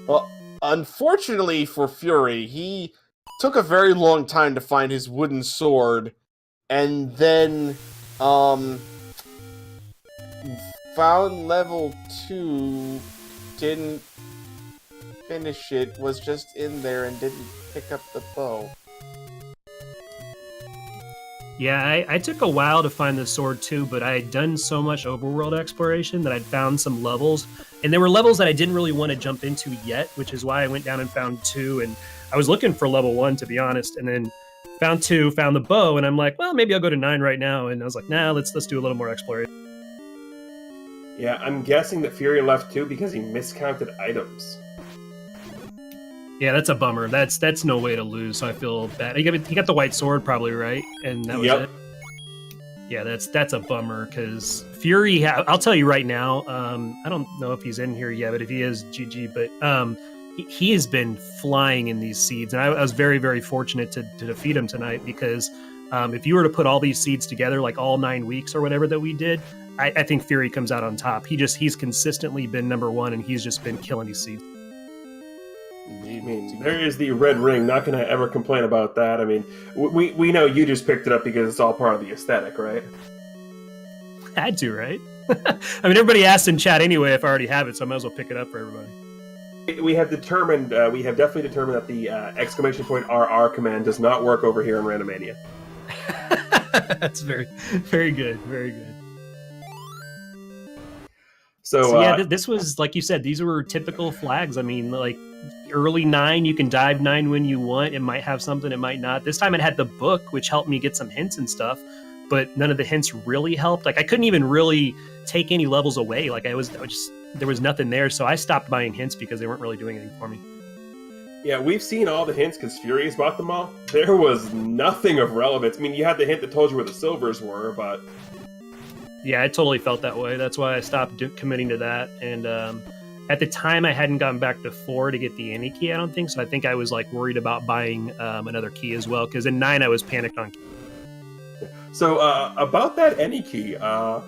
Well, unfortunately for Fury, he took a very long time to find his wooden sword, and then found level 2, didn't finish it, was just in there and didn't pick up the bow. Yeah, I took a while to find the sword too, but I had done so much overworld exploration that I'd found some levels, and there were levels that I didn't really want to jump into yet, which is why I went down and found 2, and I was looking for level 1, to be honest, and then found 2, found the bow, and I'm like, well, maybe I'll go to 9 right now, and I was like, nah, let's do a little more exploration. Yeah, I'm guessing that Fury left 2 because he miscounted items. Yeah, that's a bummer. That's no way to lose, so I feel bad. He got the white sword probably, right? And that was it? Yeah, that's a bummer, because Fury, I'll tell you right now, I don't know if he's in here yet, but if he is, GG, but he has been flying in these seeds, and I was very, very fortunate to defeat him tonight, because if you were to put all these seeds together, like all 9 weeks or whatever that we did, I think Fury comes out on top. He's consistently been number 1, and he's just been killing these seeds. I mean, there is the red ring. Not going to ever complain about that. I mean, we know you just picked it up because it's all part of the aesthetic, right? Had to, right? I mean, everybody asked in chat anyway if I already have it, so I might as well pick it up for everybody. We have definitely determined that the exclamation point RR command does not work over here in Randomania. That's very, very good. Very good. So yeah, this was, like you said, these were typical flags. I mean, like, early 9, you can dive 9 when you want. It might have something, it might not. This time it had the book, which helped me get some hints and stuff, but none of the hints really helped. Like, I couldn't even really take any levels away. Like, there was nothing there, so I stopped buying hints because they weren't really doing anything for me. Yeah, we've seen all the hints because Fury's bought them all. There was nothing of relevance. I mean, you had the hint that told you where the silvers were, but... Yeah, I totally felt that way. That's why I stopped committing to that. And at the time, I hadn't gotten back to 4 to get the any key, I don't think. So I think I was like worried about buying another key as well. Because in 9, I was panicked on. So about that any key, so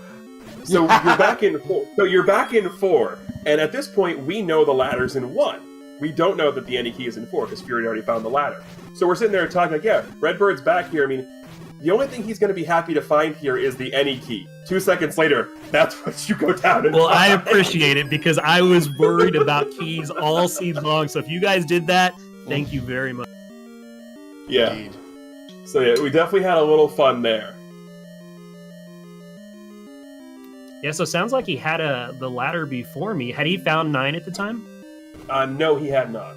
you're back in 4. So you're back in 4, and at this point, we know the ladder's in 1. We don't know that the any key is in 4 because Fury already found the ladder. So we're sitting there talking like, yeah, Redbird's back here. I mean, the only thing he's going to be happy to find here is the any key. 2 seconds later, that's what you go down and Well, find. I appreciate it because I was worried about keys all season long. So if you guys did that, thank you very much. Yeah. Indeed. So yeah, we definitely had a little fun there. Yeah, so it sounds like he had the ladder before me. Had he found 9 at the time? No, he had not.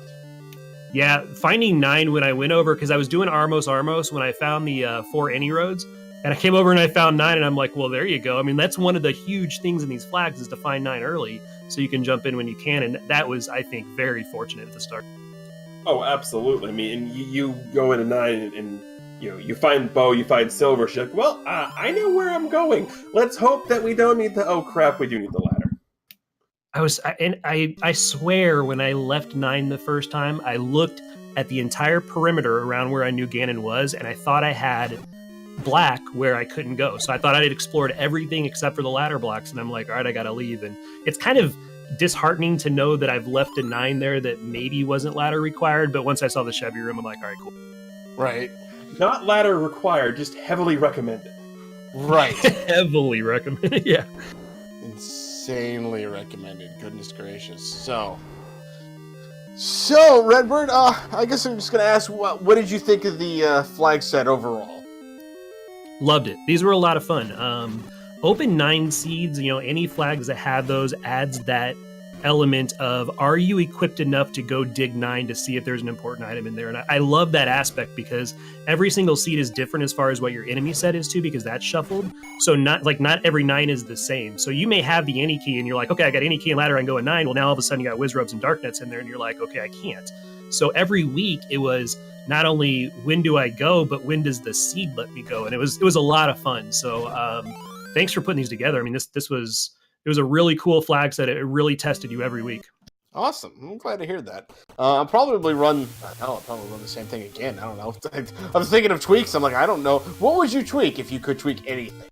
Yeah, finding 9 when I went over, because I was doing Armos when I found the 4 any roads. And I came over and I found 9, and I'm like, well, there you go. I mean, that's one of the huge things in these flags is to find 9 early so you can jump in when you can. And that was, I think, very fortunate at the start. Oh, absolutely. I mean, you go into 9 and you find Bo, you find Silver. She's like, well, I know where I'm going. Let's hope that we don't need the... Oh, crap, we do need the ladder. I swear when I left 9 the first time, I looked at the entire perimeter around where I knew Ganon was, and I thought I had black where I couldn't go. So I thought I had explored everything except for the ladder blocks, and I'm like, all right, I gotta leave. And it's kind of disheartening to know that I've left a 9 there that maybe wasn't ladder required, but once I saw the Chevy room, I'm like, all right, cool. Right. Not ladder required, just heavily recommended. Right. Heavily recommended, yeah. Insanely recommended. Goodness gracious. So Redbird, I guess I'm just gonna ask, what did you think of the flag set overall? Loved it. These were a lot of fun. Open 9 seeds, any flags that have those adds that element of, are you equipped enough to go dig 9 to see if there's an important item in there? And I love that aspect because every single seed is different as far as what your enemy set is too, because that's shuffled. So not every 9 is the same. So you may have the any key and you're like, okay, I got any key and ladder, I can go at 9. Well, now all of a sudden you got Wizrobes and Darknets in there and you're like, okay, I can't. So every week it was not only when do I go, but when does the seed let me go? And it was a lot of fun. So thanks for putting these together. I mean, it was a really cool flag set. It really tested you every week. Awesome. I'm glad to hear that. I'll probably run the same thing again. I don't know. I was thinking of tweaks. I'm like, I don't know. What would you tweak if you could tweak anything?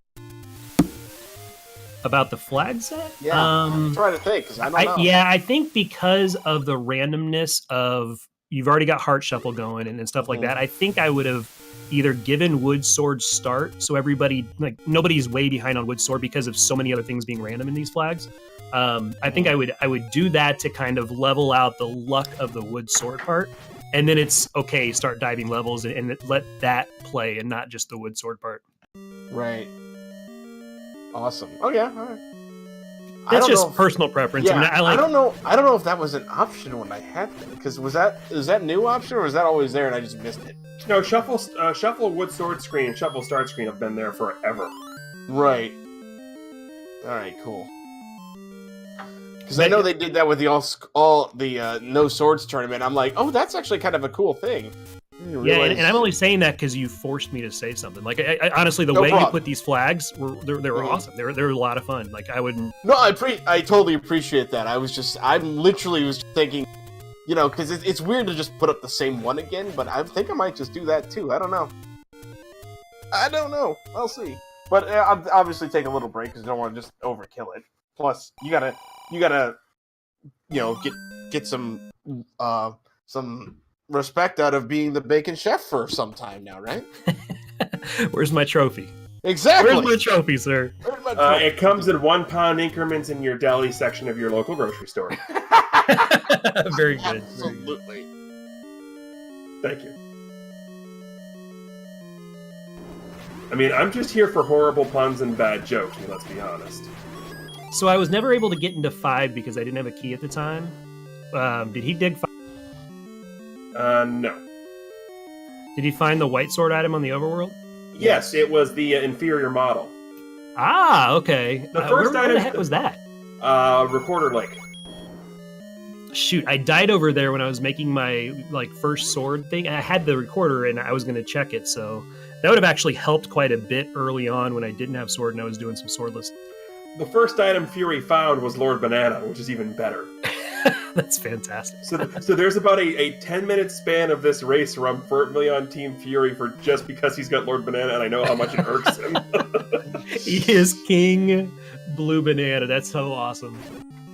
About the flag set? Yeah, I'm trying to think, because I don't know. Yeah, I think because of the randomness of, you've already got Heart Shuffle going and stuff like that, I think I would have either given Wood Sword start, so everybody, nobody's way behind on Wood Sword because of so many other things being random in these flags. I think I would do that to kind of level out the luck of the Wood Sword part, and then it's okay, start diving levels and let that play and not just the Wood Sword part. Right. Awesome. Oh yeah. All right. That's just personal preference. Yeah, I don't know if that was an option when I had it, because is that new option or was that always there and I just missed it? No, shuffle Wood Sword screen and shuffle Start screen have been there forever. Right. All right. Cool. Because I know they did that with the No Swords tournament. I'm like, oh, that's actually kind of a cool thing. Yeah, and I'm only saying that because you forced me to say something. Like, I honestly, the way you put these flags they were awesome. They were a lot of fun. Like, I wouldn't. No, I totally appreciate that. I'm literally thinking, because it's weird to just put up the same one again. But I think I might just do that too. I don't know. I'll see. But I'll obviously take a little break because I don't want to just overkill it. Plus, you gotta, get some respect out of being the bacon chef for some time now, right? Where's my trophy? Exactly. Where's my trophy, sir? It comes in 1 pound increments in your deli section of your local grocery store. Very good. Absolutely. Thank you. I mean, I'm just here for horrible puns and bad jokes, let's be honest. So I was never able to get into 5 because I didn't have a key at the time. Did he dig 5? No. Did he find the white sword item on the overworld? Yes, it was the inferior model. Ah, okay. The first item. Where the heck was that? Recorder Lake. Shoot, I died over there when I was making my first sword thing. I had the recorder and I was going to check it, so that would have actually helped quite a bit early on when I didn't have sword and I was doing some swordless. The first item Fury found was Lord Banana, which is even better. That's fantastic. So there's about a 10-minute span of this race where I'm firmly on Team Fury for just because he's got Lord Banana and I know how much it irks him. He is King Blue Banana. That's so awesome.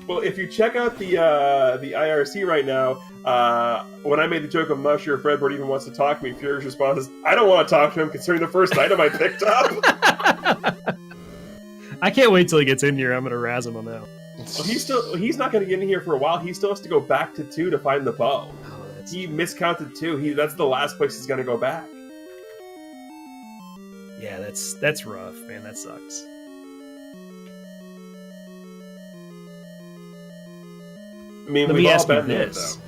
Well, if you check out the IRC right now, when I made the joke, I'm not sure if Redbird even wants to talk to me, Fury's response is, I don't want to talk to him considering the first item I picked up. I can't wait till he gets in here. I'm going to razz him on that. Well, he's not going to get in here for a while. He still has to go back to 2 to find the bow. He miscounted 2. That's the last place he's going to go back. Yeah, that's rough, man. That sucks. I mean, let me ask you there, this: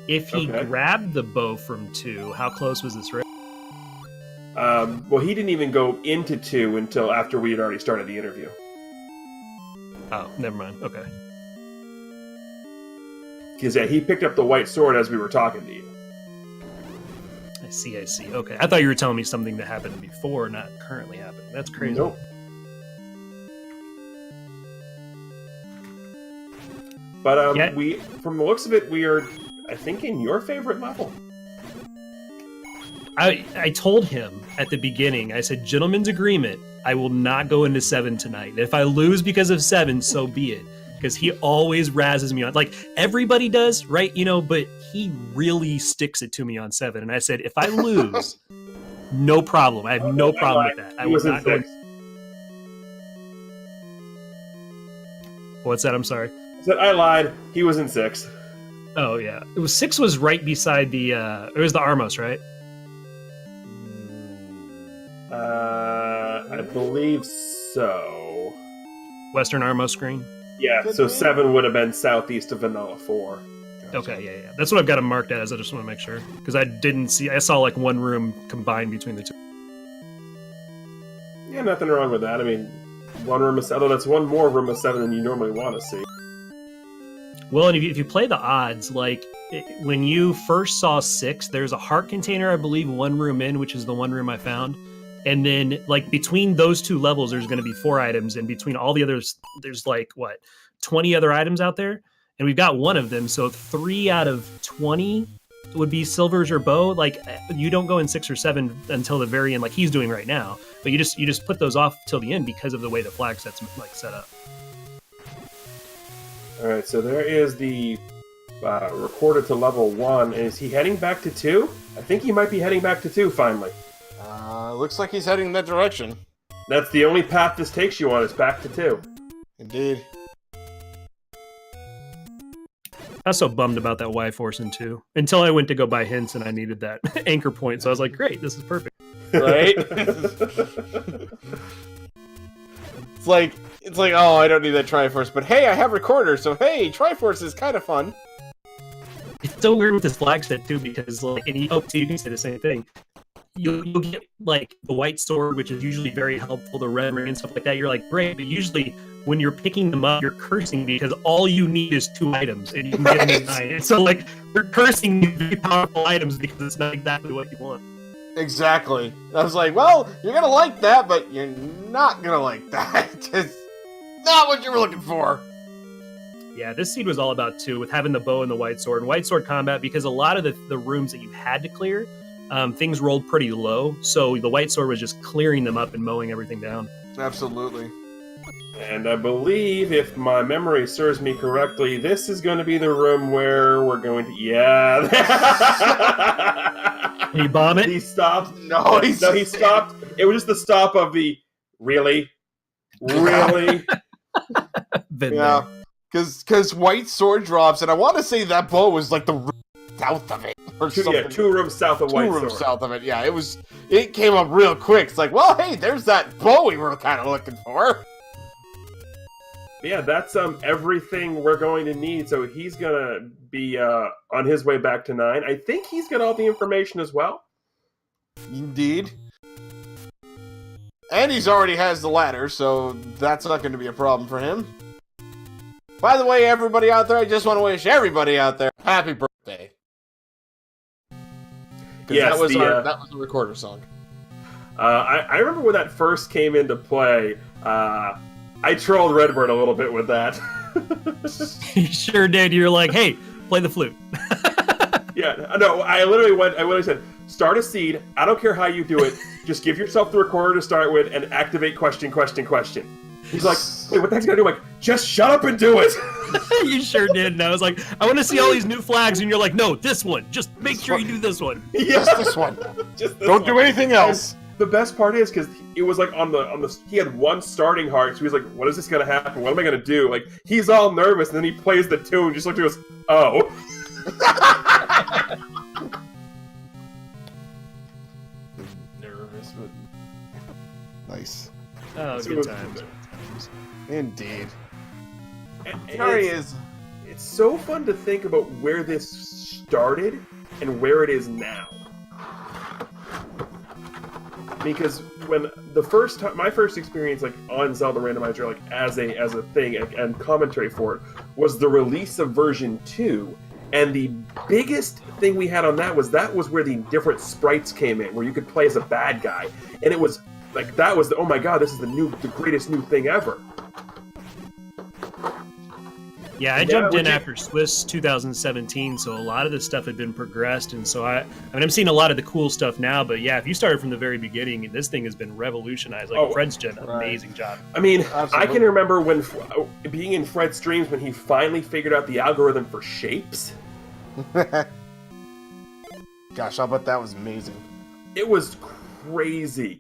if he grabbed the bow from 2, how close was this race? Well, he didn't even go into 2 until after we had already started the interview. Oh, never mind. Okay. Because he picked up the white sword as we were talking to you. I see. Okay. I thought you were telling me something that happened before, not currently happening. That's crazy. Nope. But we, from the looks of it, we are, I think, in your favorite level. I told him at the beginning, I said, gentleman's agreement, I will not go into 7 tonight. If I lose because of 7, so be it. Because he always razzes me on, like everybody does, right? You know, but he really sticks it to me on 7. And I said, if I lose, no problem. I have no problem with that. I will not go. What's that? I'm sorry. I said I lied. He was in 6. Oh yeah, it was 6 was right beside the. It was the Armos, right? I believe so. Western Armos screen. Yeah, so 7 would have been southeast of Vanilla 4. Okay, yeah. That's what I've got him marked as. I just want to make sure. Because I saw like one room combined between the 2. Yeah, nothing wrong with that. I mean, one room of 7, although that's one more room of 7 than you normally want to see. Well, and if you play the odds, like when you first saw 6, there's a heart container, I believe, one room in, which is the one room I found. And then, like, between those 2 levels, there's going to be 4 items. And between all the others, there's, like, 20 other items out there? And we've got one of them. So 3 out of 20 would be silvers or bow. Like, you don't go in 6 or 7 until the very end, like he's doing right now. But you just put those off till the end because of the way the flag set's, like, set up. All right, so there is the recorder to level 1. Is he heading back to 2? I think he might be heading back to 2, finally. Looks like he's heading in that direction. That's the only path this takes you on, is back to 2. Indeed. I was so bummed about that Y-Force in 2. Until I went to go buy hints and I needed that anchor point. So I was like, great, this is perfect. Right? It's like, oh, I don't need that Triforce, but hey, I have Recorder, so hey, Triforce is kind of fun. It's so weird with this flag set, too, because, like, and you can say the same thing. You'll get, like, the white sword, which is usually very helpful, the red ring and stuff like that. You're like, great, but usually when you're picking them up, you're cursing because all you need is 2 items, and you can get them in 9. And so, like, you're cursing these very powerful items because it's not exactly what you want. Exactly. I was like, well, you're gonna like that, but you're not gonna like that. It's not what you were looking for. Yeah, this seed was all about, too, with having the bow and the white sword. And white sword combat, because a lot of the rooms that you had to clear, things rolled pretty low, so the white sword was just clearing them up and mowing everything down. Absolutely. And I believe, if my memory serves me correctly, this is going to be the room where we're going to... Yeah. Can you bomb it? He stopped. No, he stopped. It was just the stop of the... Really? Really? Yeah. Because white sword drops, and I want to say that bow was like the south of it. Or something. Yeah, 2 rooms south of white sword. 2 rooms south of it, yeah. It came up real quick. It's like, well, hey, there's that bow we were kind of looking for. Yeah, that's everything we're going to need. So he's gonna be on his way back to 9. I think he's got all the information as well. Indeed. And he's already has the ladder, so that's not going to be a problem for him. By the way, everybody out there, I just want to wish everybody out there happy birthday. Yes, that was the recorder song. I remember when that first came into play. I trolled Redbird a little bit with that. You sure did. You're like, hey, play the flute. Yeah, no, I literally said, start a seed. I don't care how you do it. Just give yourself the recorder to start with and activate question. He's like, wait, what the heck's gonna do? I'm like, just shut up and do it. You sure did. And I was like, I want to see all these new flags. And you're like, no, this one. Just make sure you do this one. Yeah. Just this one. Don't do anything else. The best part is because it was like on the he had 1 starting heart, so he's like, "What is this gonna happen? What am I gonna do?" Like he's all nervous, and then he plays the tune, just looked at us, "Oh." Nervous, but nice. Oh, good times. Indeed. And It's so fun to think about where this started and where it is now. because when my first experience like on Zelda Randomizer, like as a thing and commentary for it, was the release of version 2. And the biggest thing we had on that was where the different sprites came in, where you could play as a bad guy, and it was like oh my god, this is the greatest new thing ever. Yeah, I jumped in after Swiss 2017, so a lot of this stuff had been progressed, and so I mean, I'm seeing a lot of the cool stuff now, but yeah, if you started from the very beginning, this thing has been revolutionized. Like, Fred's done an amazing job. I mean, absolutely. I can remember when being in Fred's streams when he finally figured out the algorithm for shapes. Gosh, I bet that was amazing. It was crazy.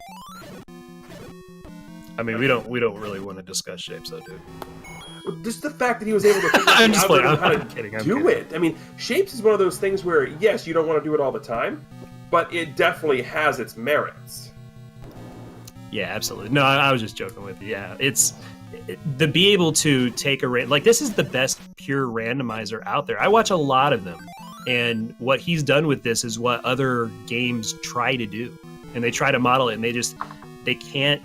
I mean, we don't really want to discuss shapes, though, dude. Just the fact that he was able to figure out how to do it. I mean, shapes is one of those things where, yes, you don't want to do it all the time, but it definitely has its merits. Yeah, absolutely. No, I was just joking with you. Yeah, to be able to take like, this is the best pure randomizer out there. I watch a lot of them, and what he's done with this is what other games try to do, and they try to model it, and they can't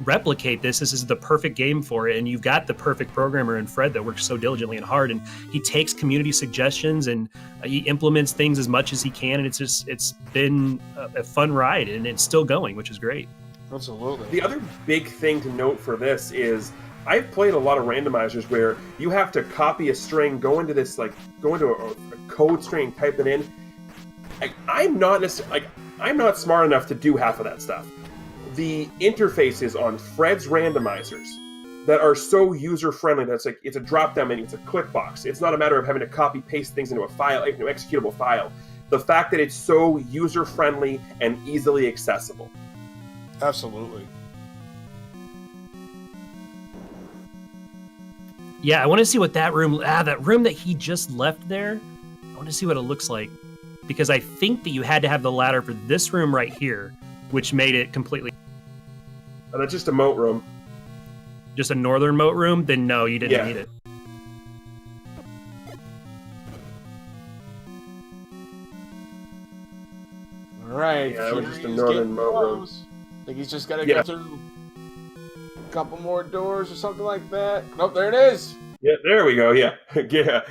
replicate this. This is the perfect game for it, and you've got the perfect programmer in Fred that works so diligently and hard, and he takes community suggestions and he implements things as much as he can, and it's been a fun ride, and it's still going, which is great. Absolutely. The other big thing to note for this is I've played a lot of randomizers where you have to copy a string, go into a code string, type it in. I'm not smart enough to do half of that stuff. The interfaces on Fred's randomizers that are so user-friendly that's like it's a drop-down menu, it's a click box. It's not a matter of having to copy-paste things into a file, into an executable file. The fact that it's so user-friendly and easily accessible. Absolutely. Yeah, I want to see what that room that he just left there, I want to see what it looks like, because I think that you had to have the ladder for this room right here, which made it completely... Oh, that's just a moat room. Just a northern moat room? Then no, you didn't need it. Alright. Yeah, it was just a northern moat room. I think he's just got to go through a couple more doors or something like that. Nope, there it is. Yeah, there we go. Yeah.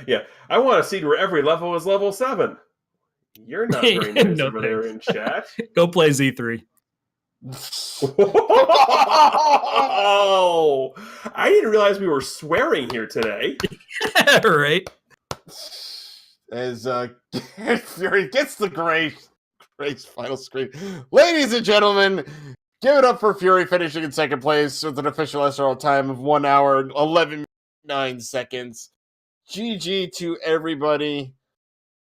Yeah. I want to see where every level is level 7. You're not very nice over there in chat. Go play Z3. Oh, I didn't realize we were swearing here today. Right. As Fury gets the Grace final screen. Ladies and gentlemen, give it up for Fury finishing in second place with an official SRL time of 1 hour, 11.9 seconds. GG to everybody.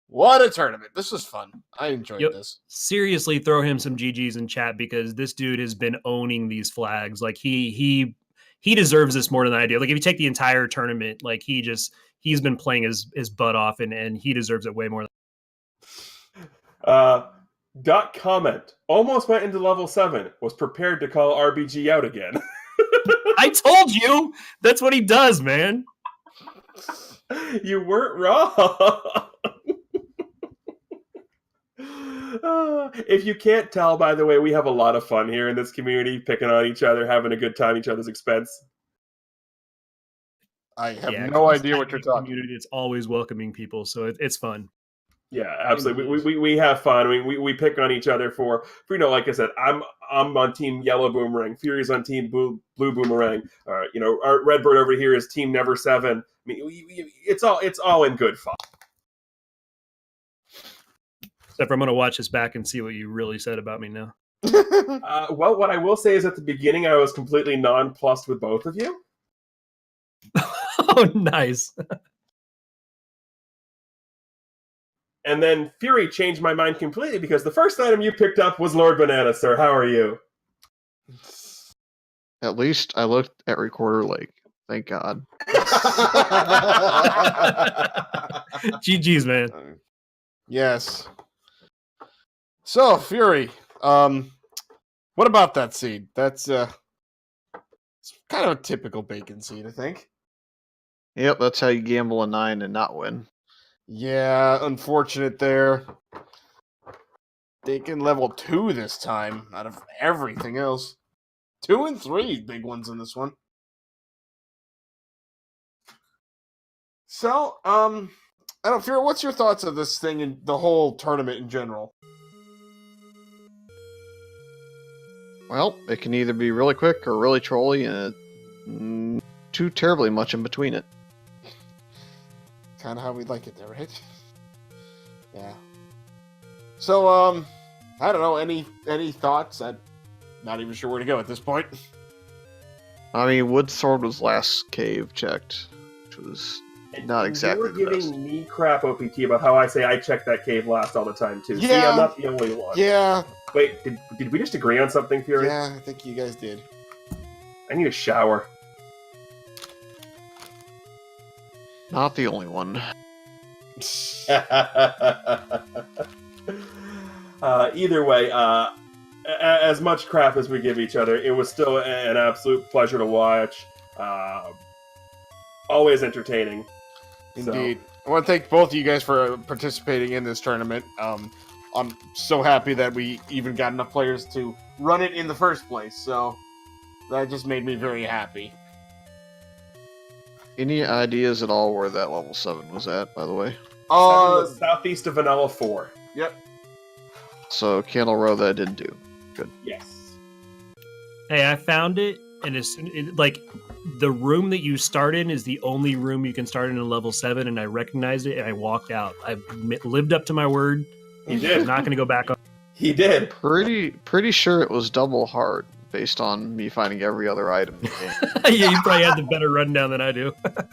What a tournament. This was fun. I enjoyed this. Seriously, throw him some GGs in chat, because this dude has been owning these flags. Like, he deserves this more than I do. Like, if you take the entire tournament, like, he's been playing his butt off, and he deserves it way more. Dot comment. Almost went into level 7. Was prepared to call RBG out again. I told you! That's what he does, man. You weren't wrong. If you can't tell, by the way, we have a lot of fun here in this community, picking on each other, having a good time at each other's expense. I have no idea what you're talking about. It's always welcoming people, so it's fun. Yeah, absolutely. We have fun. We pick on each other for like I said, I'm on Team Yellow Boomerang. Fury's on Team Blue Boomerang. Our Redbird over here is Team Never 7. I mean, it's all in good fun. Except for I'm going to watch this back and see what you really said about me now. Well, what I will say is at the beginning, I was completely nonplussed with both of you. Oh, nice. And then Fury changed my mind completely, because the first item you picked up was Lord Banana, sir. How are you? At least I looked at Recorder Lake. Thank God. GG's, man. Yes. So, Fury, what about that seed? That's it's kind of a typical bacon seed, I think. Yep, that's how you gamble a 9 and not win. Yeah, unfortunate there. Taking level 2 this time out of everything else. 2 and 3 big ones in this one. So, I don't fear. What's your thoughts of this thing and the whole tournament in general? Well, it can either be really quick or really trolly, and too terribly much in between it. Kind of how we like it there, right? Yeah. So, I don't know. Any thoughts? I'm not even sure where to go at this point. I mean, Wood Sword was last cave checked, which was not exactly the You were best. giving me crap, OPT, about how I say I check that cave last all the time, too. Yeah. See, I'm not the only one. Yeah. Wait, did we just agree on something, Fury? Yeah, I think you guys did. I need a shower. Not the only one. Either way, as much crap as we give each other, it was still an absolute pleasure to watch. Always entertaining. Indeed. I want to thank both of you guys for participating in this tournament. I'm so happy that we even got enough players to run it in the first place, so that just made me very happy. Any ideas at all where that level 7 was at, by the way? Southeast of Vanilla 4. Yep. So, Candle Row that didn't do. Good. Yes. Hey, I found it, and like the room that you start in is the only room you can start in level 7, and I recognized it, and I walked out. I lived up to my word. He did. I'm not going to go back on. He did. Pretty sure it was double heart, based on me finding every other item in the game. Yeah, you probably had the better rundown than I do. It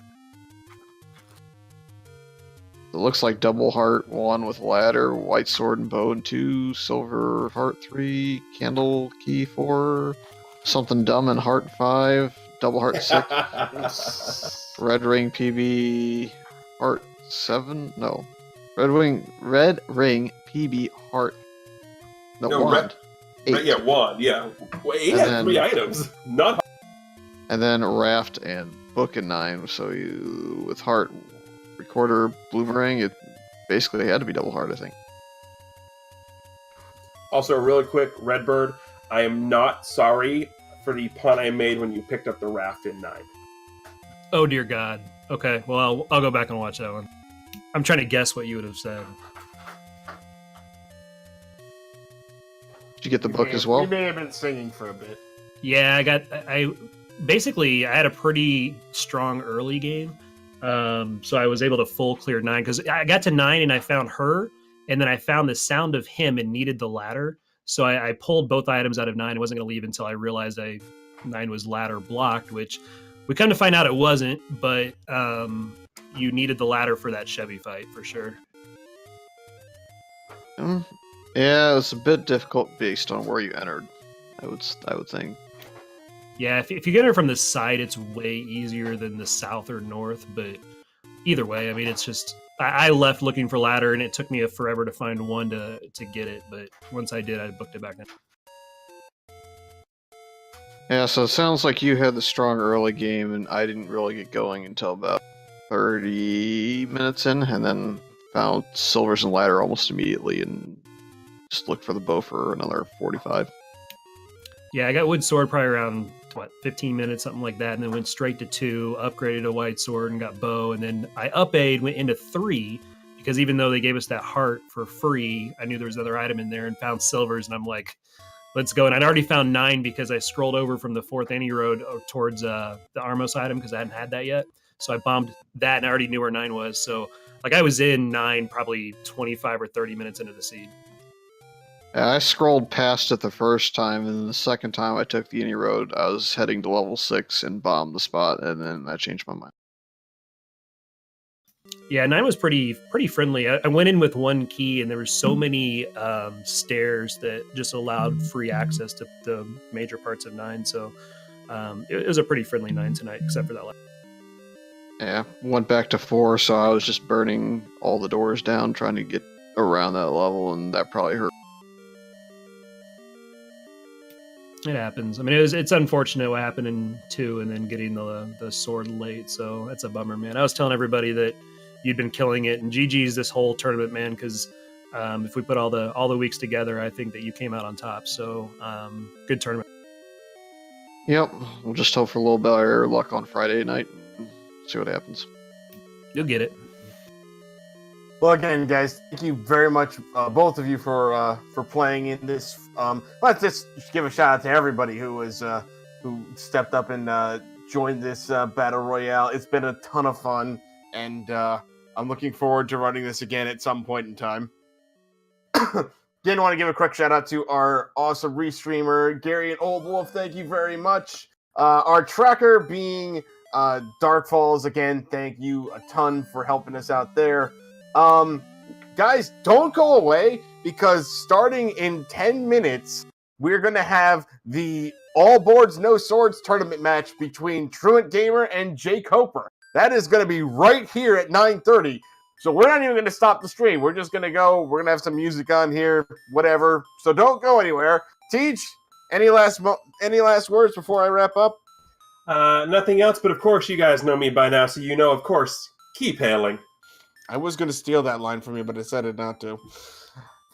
looks like double heart 1 with ladder, white sword and bow and 2, silver heart 3, candle key 4, something dumb and heart 5, double heart 6, red ring PB heart 7, no, red ring PB heart, no, wand. 8. Yeah, one. Yeah. Well, 8 had 3 items. Not. And then raft and book at 9. So you with heart, recorder, boomerang. It basically had to be double heart, I think. Also, really quick, Redbird. I am not sorry for the pun I made when you picked up the raft in 9. Oh dear God. Okay, well I'll go back and watch that one. I'm trying to guess what you would have said. Did you get the book as well? We may have been singing for a bit. Yeah, I had a pretty strong early game. So I was able to full clear 9 because I got to 9 and I found her, and then I found the sound of him and needed the ladder. So I pulled both items out of 9. I wasn't going to leave until I realized 9 was ladder blocked, which we come to find out it wasn't, but you needed the ladder for that Chevy fight for sure. Yeah, it was a bit difficult based on where you entered. I would think. Yeah, if you get her from the side, it's way easier than the south or north. But either way, I mean, it's just I left looking for ladder, and it took me forever to find one to get it. But once I did, I booked it back in. Yeah, so it sounds like you had the strong early game, and I didn't really get going until about 30 minutes in, and then found silvers and ladder almost immediately, and just looked for the bow for another 45. Yeah, I got wood sword probably around 15 minutes, something like that, and then went straight to 2, upgraded a white sword and got bow, and then I went into 3 because even though they gave us that heart for free, I knew there was another item in there and found silvers, and I'm like, let's go. And I'd already found 9 because I scrolled over from the 4th Any Road towards the Armos item because I hadn't had that yet. So I bombed that, and I already knew where 9 was. So like I was in 9 probably 25 or 30 minutes into the seed. Yeah, I scrolled past it the first time, and the second time I took the Any Road, I was heading to level 6 and bombed the spot, and then I changed my mind. Yeah, 9 was pretty friendly. I went in with 1 key, and there were so many stairs that just allowed free access to the major parts of 9. So it was a pretty friendly 9 tonight, except for that last. Yeah, went back to 4, so I was just burning all the doors down, trying to get around that level, and that probably hurt. It happens. I mean, it's unfortunate what happened in 2 and then getting the sword late. So that's a bummer, man. I was telling everybody that you'd been killing it, and GG's this whole tournament, man, because If we put all the weeks together, I think that you came out on top. So good tournament. Yep, we'll just hope for a little better luck on Friday night. And see what happens. You'll get it. Well, again, guys, thank you very much, both of you, for playing in this. Let's just give a shout out to everybody who stepped up and joined this battle royale. It's been a ton of fun, and I'm looking forward to running this again at some point in time. Again, I want to give a quick shout out to our awesome restreamer, Gary and Old Wolf. Thank you very much. Our tracker being Dark Falls. Again, thank you a ton for helping us out there. Guys, don't go away, because starting in 10 minutes, we're going to have the All Boards, No Swords tournament match between Truant Gamer and Jay Coper. That is going to be right here at 9:30. So we're not even going to stop the stream. We're just going to go. We're going to have some music on here, whatever. So don't go anywhere. Teach, any last words before I wrap up? Nothing else, but of course you guys know me by now, so you know, of course, keep hailing. I was going to steal that line from you, but I decided not to.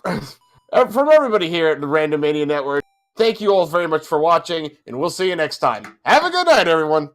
From everybody here at the Random Mania Network, thank you all very much for watching, and we'll see you next time. Have a good night, everyone.